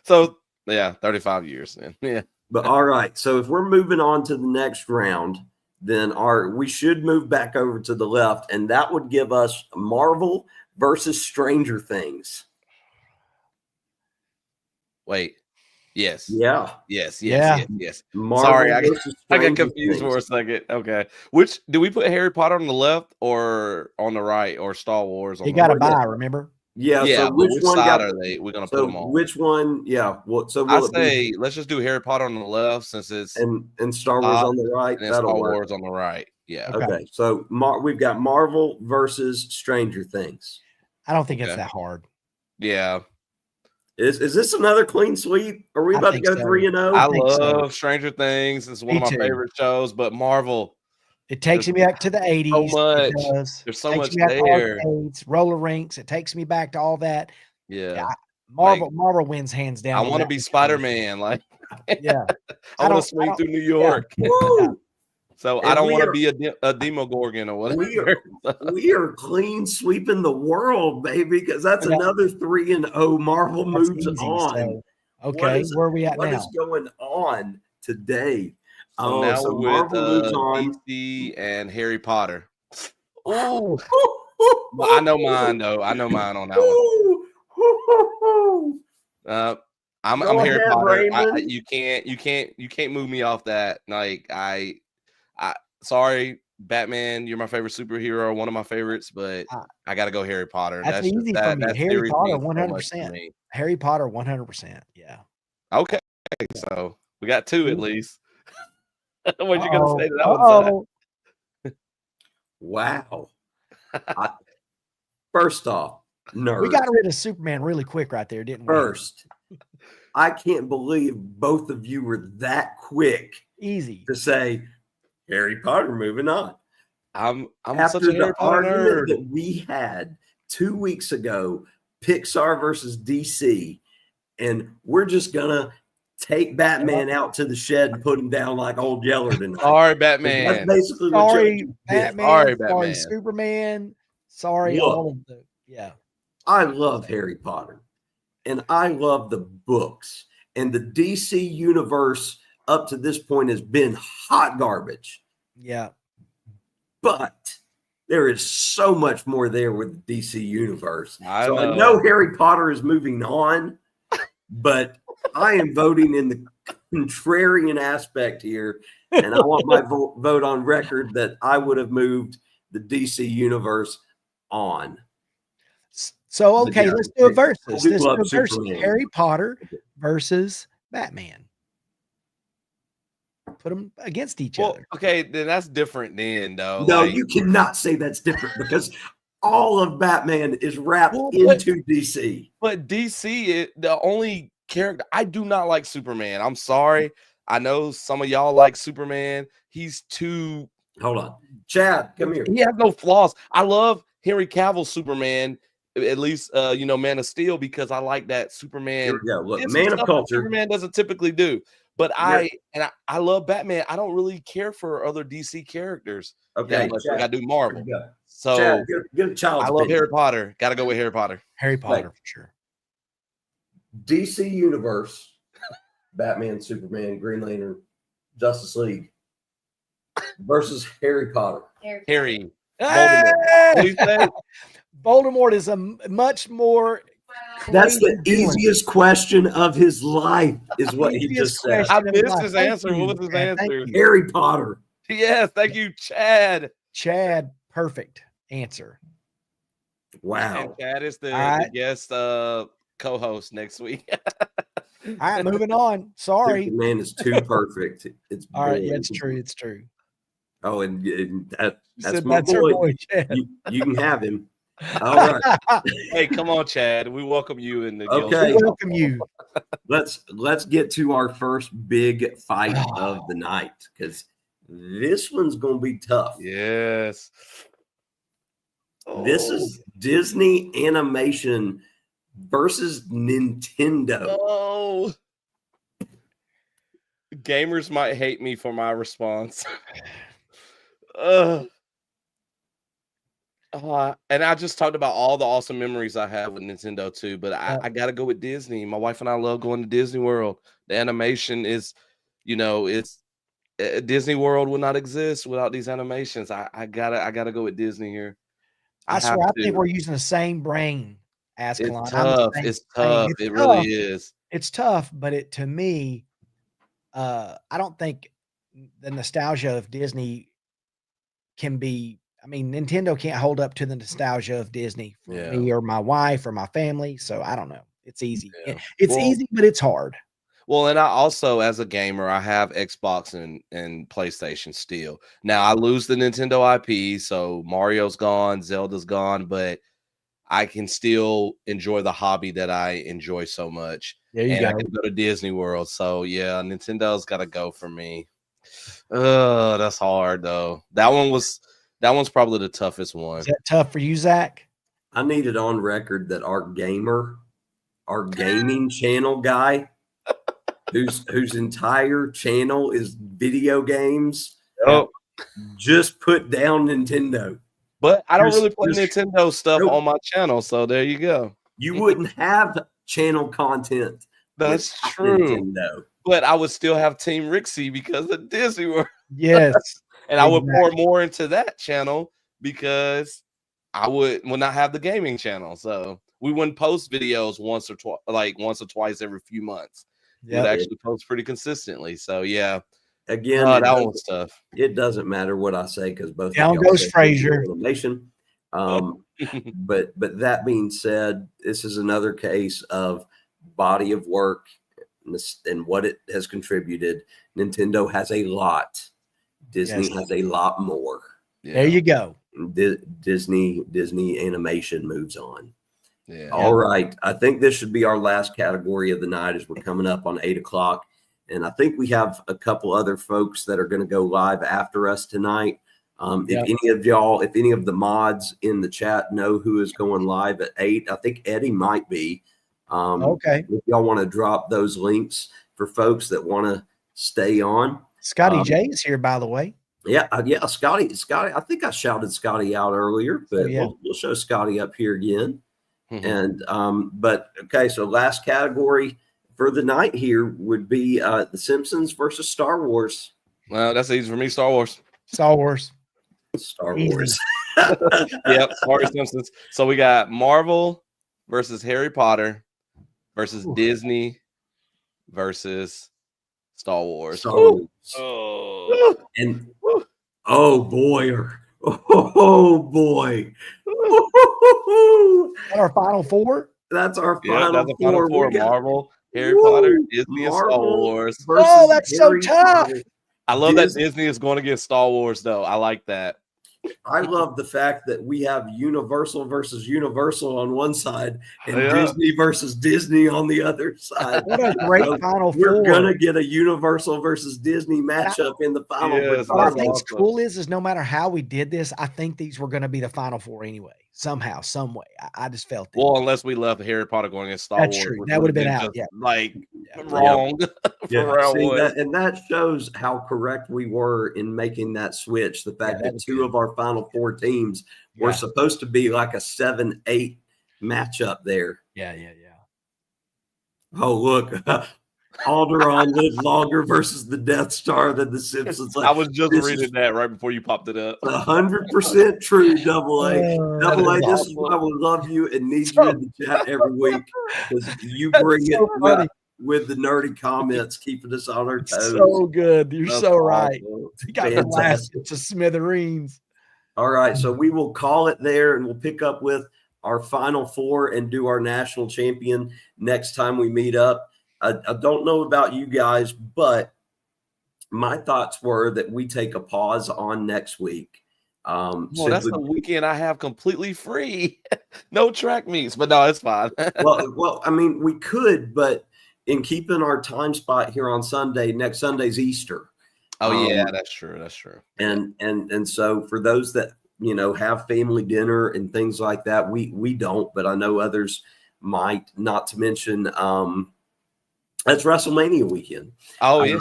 So 35 years then. Yeah. But all right. So if we're moving on to the next round, then we should move back over to the left, and that would give us Marvel versus Stranger Things. Wait. Yes. Yeah. Yes. Yeah. Marvel Sorry, I versus got Stranger confused for a Things. second. Okay. Which do we put Harry Potter on the left or on the right or Star Wars on You the got to right? buy, remember? Yeah. Yeah, So but which which one side got? are we're gonna put So them on? which one? Yeah. What? So I will it be? say let's just do Harry Potter on the left since it's And Star Wars on the right. and then That'll Star work. Wars on the right. Yeah. Okay. So we've got Marvel versus Stranger Things. I don't think it's Okay. that hard. Yeah. Is this another clean sweep? Are we I about to think go so. 3-0? I think so. love Stranger Things. It's one Me of my too. favorite shows, but Marvel, It takes me back to the 80s. so much. It does. There's so Takes much me back to there. arcades, roller rinks. It takes me back to all that. Yeah. Marvel wins hands down. I on want to that be one. Spider-Man. Like, Yeah. I want to swing through New York. Woo! So And I don't we want to are- be a Demogorgon or whatever. We are clean sweeping the world, baby, because that's another 3-0. Marvel That's moves easy, on. so, okay, where are we at What now? is going on today? So now so we're Marvel moves with on. DC and Harry Potter. Oh, I know mine though. I know mine on that one. I'm Go Harry ahead, Potter. Raymond. You can't move me off that. Like I sorry, Batman, you're my favorite superhero, one of my favorites, but I got to go Harry Potter. That's easy for me. Harry Potter, 100%. Harry Potter, 100%. Yeah. Okay, so we got two at least. What you gonna say to that one, Zach? Wow. First off, nerd. We got rid of Superman really quick right there, didn't we? First, I can't believe both of you were that quick. Easy to say Harry Potter. Moving on. I'm After such a Harry the Potter argument nerd that we had 2 weeks ago, Pixar versus DC, and we're just gonna take Batman out to the shed and put him down like old Yeller tonight. Sorry, Batman. That's basically what sorry, Batman. Sorry, Batman. Sorry, Superman. Sorry, Look, all of the I love Harry Potter, and I love the books, and the DC universe up to this point has been hot garbage. Yeah. But there is so much more there with the DC universe. I know. I know Harry Potter is moving on, but I am voting in the contrarian aspect here. And I want my vote on record that I would have moved the DC universe on. So, okay, let's do a versus. Let's do a versus. Harry Potter versus Batman. Put them against each other. Okay, then that's different then, though. No, you cannot say that's different because all of Batman is wrapped into DC. But DC, the only character, I do not like Superman. I'm sorry. I know some of y'all like Superman. He's too. Hold on. Chad, come here. He has no flaws. I love Henry Cavill's Superman, at least, Man of Steel, because I like that Superman. Here we go. Look, Man of Culture. Superman doesn't typically do. But I love Batman. I don't really care for other DC characters. Okay, I got to do Marvel. So Chad, get a child's I love Harry Potter. Got to go with Harry Potter. Harry Potter for sure. DC Universe, Batman, Superman, Green Lantern, Justice League versus Harry Potter. Harry. Voldemort. Voldemort is a much more. That's the easiest question of his life, is what he just said. I missed his answer. What was his answer? Harry Potter. Yes, thank you, Chad. Chad, perfect answer. Wow. And Chad is the guest co-host next week. All right, moving on. Sorry. Man is too perfect. It's all right. Yeah, it's true. It's true. Oh, and that's my boy. Chad. You can have him. All right. Hey, come on, Chad. We welcome you in the okay. We welcome you. Let's get to our first big fight of the night, because this one's gonna be tough. Yes. This is Disney animation versus Nintendo. Oh. Gamers might hate me for my response. And I just talked about all the awesome memories I have with Nintendo too, but I got to go with Disney. My wife and I love going to Disney World. The animation is, it's Disney World would not exist without these animations. I gotta go with Disney here. I swear, I think we're using the same brain, Azkhalon. It's tough. It really is. It's tough, but to me, I don't think the nostalgia of Disney can be. I mean, Nintendo can't hold up to the nostalgia of Disney for me or my wife or my family. So I don't know. It's easy. Yeah. It's easy, but it's hard. Well, and I also, as a gamer, I have Xbox and PlayStation still. Now I lose the Nintendo IP, so Mario's gone, Zelda's gone, but I can still enjoy the hobby that I enjoy so much. There you and go. I can go to Disney World. So yeah, Nintendo's got to go for me. That's hard though. That one's probably the toughest one. Is that tough for you, Zach? I need it on record that our gaming channel guy, whose entire channel is video games, just put down Nintendo. But I don't really play Nintendo stuff on my channel, so there you go. You wouldn't have channel content. That's true. Nintendo. But I would still have Team Rixie because of Disney World. Yes. And I would pour more into that channel because I would not have the gaming channel. So we wouldn't post videos once or twice every few months. We'd actually post pretty consistently. So yeah. Again, that one's tough. It doesn't matter what I say because both down goes Frazier. Nation. But that being said, this is another case of body of work and what it has contributed. Nintendo has a lot. Disney has a lot more. Yeah. There you go. Disney animation moves on. Yeah. All right. I think this should be our last category of the night as we're coming up on 8 o'clock. And I think we have a couple other folks that are going to go live after us tonight. If any of the mods in the chat know who is going live at 8, I think Eddie might be. Okay. If y'all want to drop those links for folks that want to stay on. Scotty J is here, by the way. Yeah, Scotty. I think I shouted Scotty out earlier, but we'll show Scotty up here again. And but okay, so last category for the night here would be The Simpsons versus Star Wars. Well, that's easy for me. Star Wars. Yep, Star Simpsons. So we got Marvel versus Harry Potter versus Disney versus Star Wars. Oh, and oh boy. Our final four. That's our final four. Marvel, Harry Potter, Disney, and Star Wars. Oh, that's so tough. I love that Disney is going against Star Wars, though. I like that. I love the fact that we have Universal versus Universal on one side and Disney versus Disney on the other side. What a great final four. We're going to get a Universal versus Disney matchup in the final. What I think's cool is no matter how we did this, I think these were going to be the final four anyway. Somehow, some way. I just felt it. Well, unless we left Harry Potter going against Star Wars. That's true. That would have been out. Wrong. That shows how correct we were in making that switch. The fact that two of our final four teams were supposed to be like a 7-8 matchup there. Yeah. Oh, look. Alderaan lived longer versus the Death Star than the Simpsons. I was just reading that right before you popped it up. 100% true, Double A. Double A, this is why we love you and need you in the chat every week because you bring it with the nerdy comments, keeping us on our toes. So good. You're so right. You got the last to smithereens. All right, so we will call it there and we'll pick up with our final four and do our national champion next time we meet up. I don't know about you guys, but my thoughts were that we take a pause on next week. That's the weekend I have completely free. No track meets, but no, it's fine. well, I mean, we could, but in keeping our time spot here on Sunday, next Sunday's Easter. Oh, yeah, that's true. That's true. And so for those that, have family dinner and things like that, we don't, but I know others might, not to mention, that's WrestleMania weekend. Oh, yeah.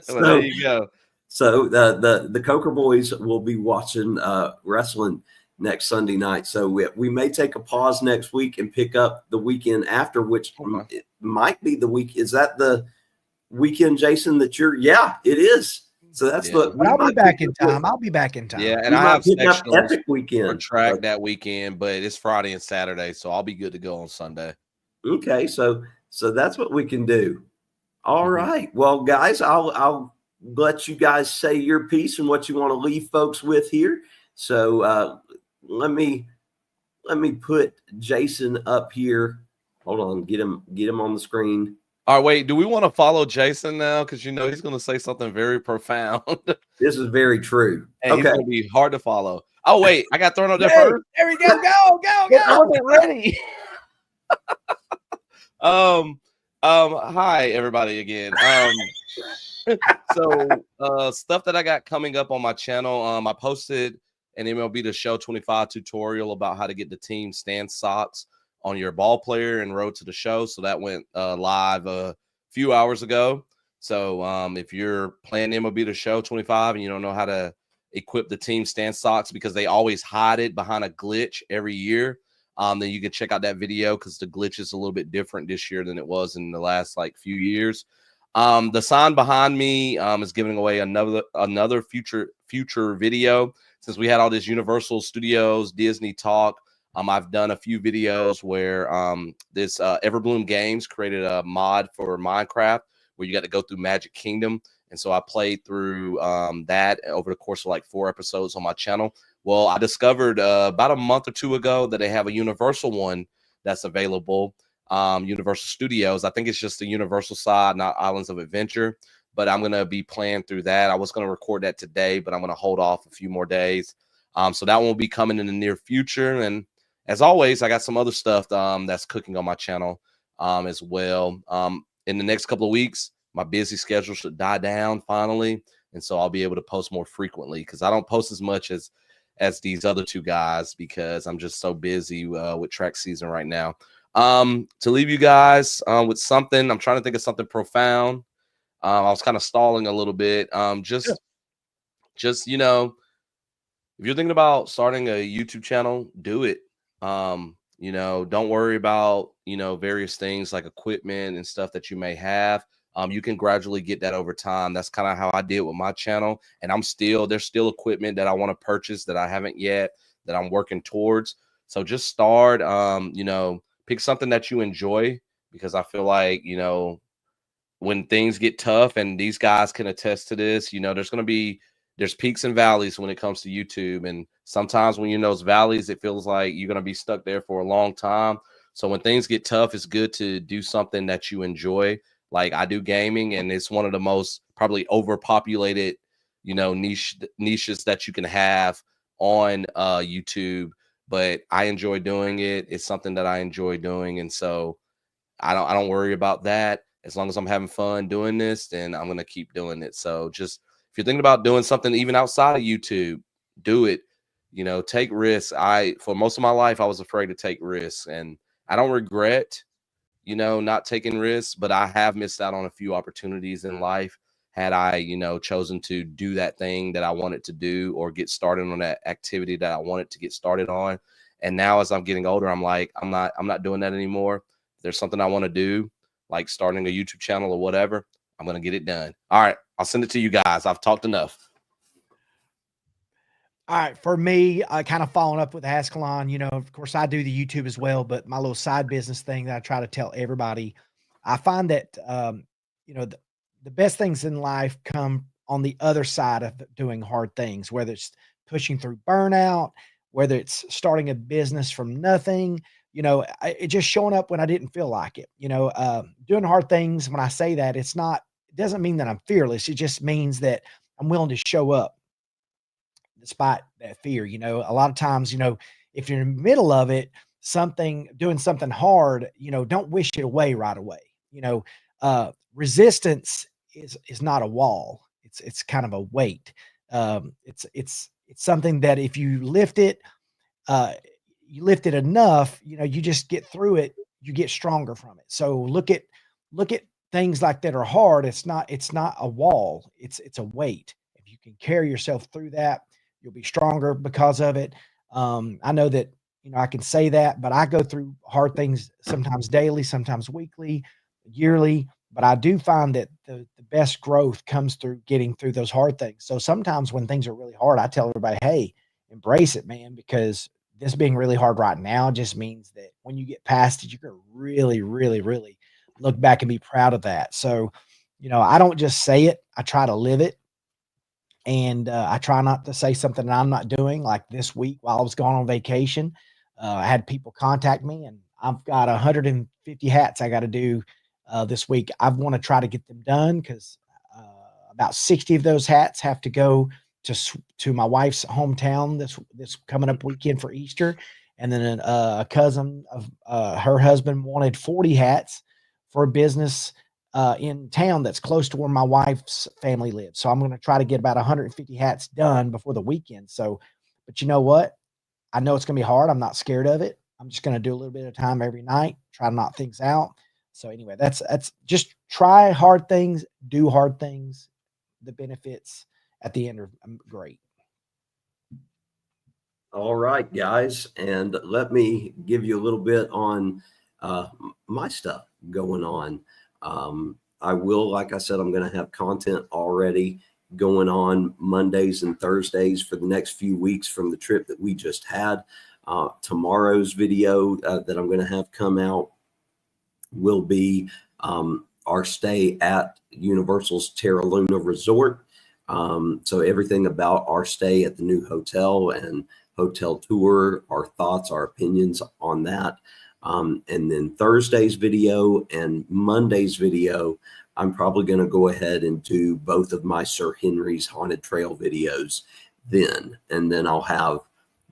So there you go. So the Coker boys will be watching wrestling next Sunday night. So we may take a pause next week and pick up the weekend after, which it might be the week. Is that the weekend, Jason, that you're? Yeah, it is. So that's I'll be back in time. I'll be back in time. Yeah, and I have Epic weekend for track that weekend, but it's Friday and Saturday, so I'll be good to go on Sunday. Okay, so So that's what we can do. All right. Well, guys, I'll let you guys say your piece and what you want to leave folks with here. So let me put Jason up here. Hold on, get him on the screen. All right, wait. Do we want to follow Jason now? Because he's going to say something very profound. This is very true. And okay, he's going to be hard to follow. Oh wait, I got thrown up there first. There we go. Go. I wasn't ready. Hi everybody again. So stuff that I got coming up on my channel. I posted an MLB The Show 25 tutorial about how to get the team stand socks on your ball player and Road to the Show. So that went live a few hours ago. So if you're playing MLB The Show 25 and you don't know how to equip the team stand socks because they always hide it behind a glitch every year, then you can check out that video because the glitch is a little bit different this year than it was in the last few years. The sign behind me is giving away another future video. Since we had all this Universal Studios Disney talk, I've done a few videos where this Everbloom Games created a mod for Minecraft where you got to go through Magic Kingdom. And so I played through that over the course of 4 episodes on my channel. Well, I discovered about a month or two ago that they have a Universal one that's available, Universal Studios. I think it's just the Universal side, not Islands of Adventure. But I'm going to be playing through that. I was going to record that today, but I'm going to hold off a few more days. So that will be coming in the near future. And as always, I got some other stuff that's cooking on my channel as well. In the next couple of weeks, my busy schedule should die down finally. And so I'll be able to post more frequently because I don't post as much as these other two guys because I'm just so busy with track season right now. To leave you guys with something, I'm trying to think of something profound. I was kind of stalling a little bit. Just if you're thinking about starting a YouTube channel, do it. Don't worry about, various things like equipment and stuff that you may have. You can gradually get that over time. That's kind of how I did with my channel. And there's still equipment that I want to purchase that I haven't yet, that I'm working towards. So just start, pick something that you enjoy because I feel like, when things get tough, and these guys can attest to this, there's peaks and valleys when it comes to YouTube. And sometimes when you're in those valleys, it feels like you're going to be stuck there for a long time. So when things get tough, it's good to do something that you enjoy. Like I do gaming, and it's one of the most probably overpopulated, niches that you can have on YouTube. But I enjoy doing it. It's something that I enjoy doing. And so I don't worry about that. As long as I'm having fun doing this, then I'm going to keep doing it. So just if you're thinking about doing something even outside of YouTube, do it. Take risks. For most of my life, I was afraid to take risks, and I don't regret, not taking risks, but I have missed out on a few opportunities in life had I, chosen to do that thing that I wanted to do or get started on that activity that I wanted to get started on. And now as I'm getting older, I'm like, I'm not doing that anymore. If there's something I want to do, like starting a YouTube channel or whatever, I'm going to get it done. All right. I'll send it to you guys. I've talked enough. All right. For me, kind of following up with Azkhalon, of course I do the YouTube as well, but my little side business thing that I try to tell everybody, I find that, the best things in life come on the other side of doing hard things, whether it's pushing through burnout, whether it's starting a business from nothing, it just showing up when I didn't feel like it, doing hard things. When I say that, it doesn't mean that I'm fearless. It just means that I'm willing to show up despite that fear. A lot of times, if you're in the middle of it, doing something hard, don't wish it away right away. Resistance is not a wall. It's kind of a weight. It's something that if you lift it enough, you just get through it, you get stronger from it. So look at things like that are hard. It's not a wall. It's a weight. If you can carry yourself through that, you'll be stronger because of it. I know that, I can say that, but I go through hard things sometimes daily, sometimes weekly, yearly, but I do find that the best growth comes through getting through those hard things. So sometimes when things are really hard, I tell everybody, hey, embrace it, man, because this being really hard right now just means that when you get past it, you're going to really, really, really look back and be proud of that. So, I don't just say it, I try to live it. And I try not to say something that I'm not doing. Like this week while I was gone on vacation, I had people contact me, and I've got 150 hats I got to do this week. I want to try to get them done because about 60 of those hats have to go to my wife's hometown this coming up weekend for Easter. And then a cousin of her husband wanted 40 hats for a business in town that's close to where my wife's family lives. So I'm going to try to get about 150 hats done before the weekend. So, but you know what? I know it's going to be hard. I'm not scared of it. I'm just going to do a little bit of time every night, try to knock things out. So anyway, that's just try hard things, do hard things. The benefits at the end are great. All right, guys. And let me give you a little bit on my stuff going on. I will, like I said, I'm going to have content already going on Mondays and Thursdays for the next few weeks from the trip that we just had. Tomorrow's video that I'm going to have come out will be our stay at Universal's Terra Luna Resort. So everything about our stay at the new hotel and hotel tour, our thoughts, our opinions on that. And then Thursday's video and Monday's video, I'm probably going to go ahead and do both of my Sir Henry's Haunted Trail videos then. And then I'll have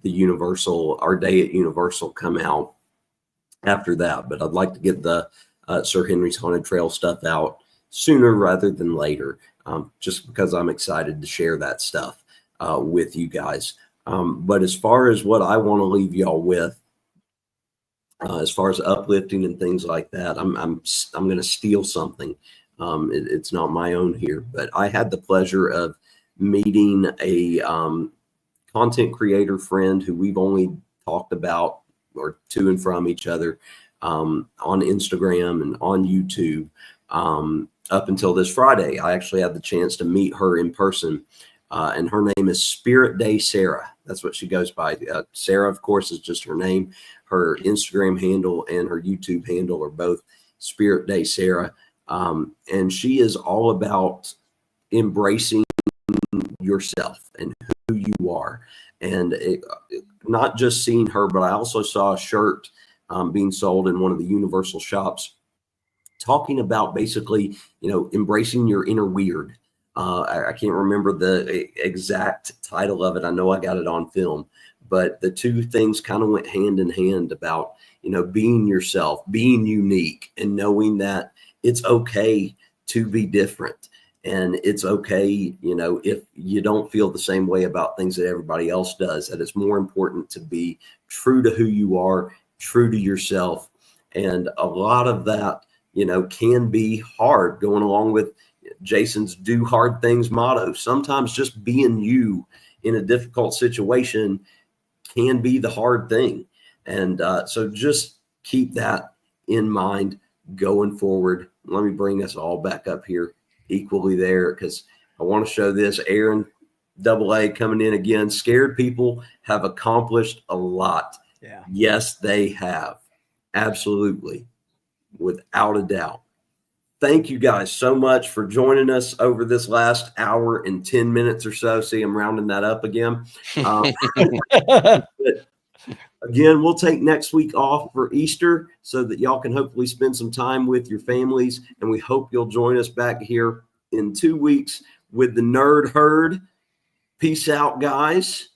our day at Universal come out after that. But I'd like to get the Sir Henry's Haunted Trail stuff out sooner rather than later, just because I'm excited to share that stuff with you guys. But as far as what I want to leave y'all with, as far as uplifting and things like that, I'm going to steal something. It's not my own here, but I had the pleasure of meeting a content creator friend who we've only talked about or to and from each other on Instagram and on YouTube up until this Friday. I actually had the chance to meet her in person, and her name is Spirit Day Sarah. That's what she goes by. Sarah, of course, is just her name. Her Instagram handle and her YouTube handle are both Spirit Day Sarah. And she is all about embracing yourself and who you are. And not just seeing her, but I also saw a shirt being sold in one of the Universal shops talking about basically, embracing your inner weird. I can't remember the exact title of it. I know I got it on film, but the two things kind of went hand in hand about, being yourself, being unique, and knowing that it's okay to be different. And it's okay, if you don't feel the same way about things that everybody else does, that it's more important to be true to who you are, true to yourself. And a lot of that, can be hard, going along with Jason's do hard things motto. Sometimes just being you in a difficult situation can be the hard thing. And so just keep that in mind going forward. Let me bring us all back up here equally there, because I want to show this. Aaron AA coming in again. Scared people have accomplished a lot. Yeah. Yes, they have. Absolutely. Without a doubt. Thank you guys so much for joining us over this last hour and 10 minutes or so. See, I'm rounding that up again. But again, we'll take next week off for Easter so that y'all can hopefully spend some time with your families. And we hope you'll join us back here in 2 weeks with the Nerd Herd. Peace out, guys.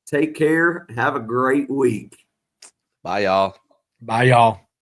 Take care. Have a great week. Bye, y'all. Bye, y'all.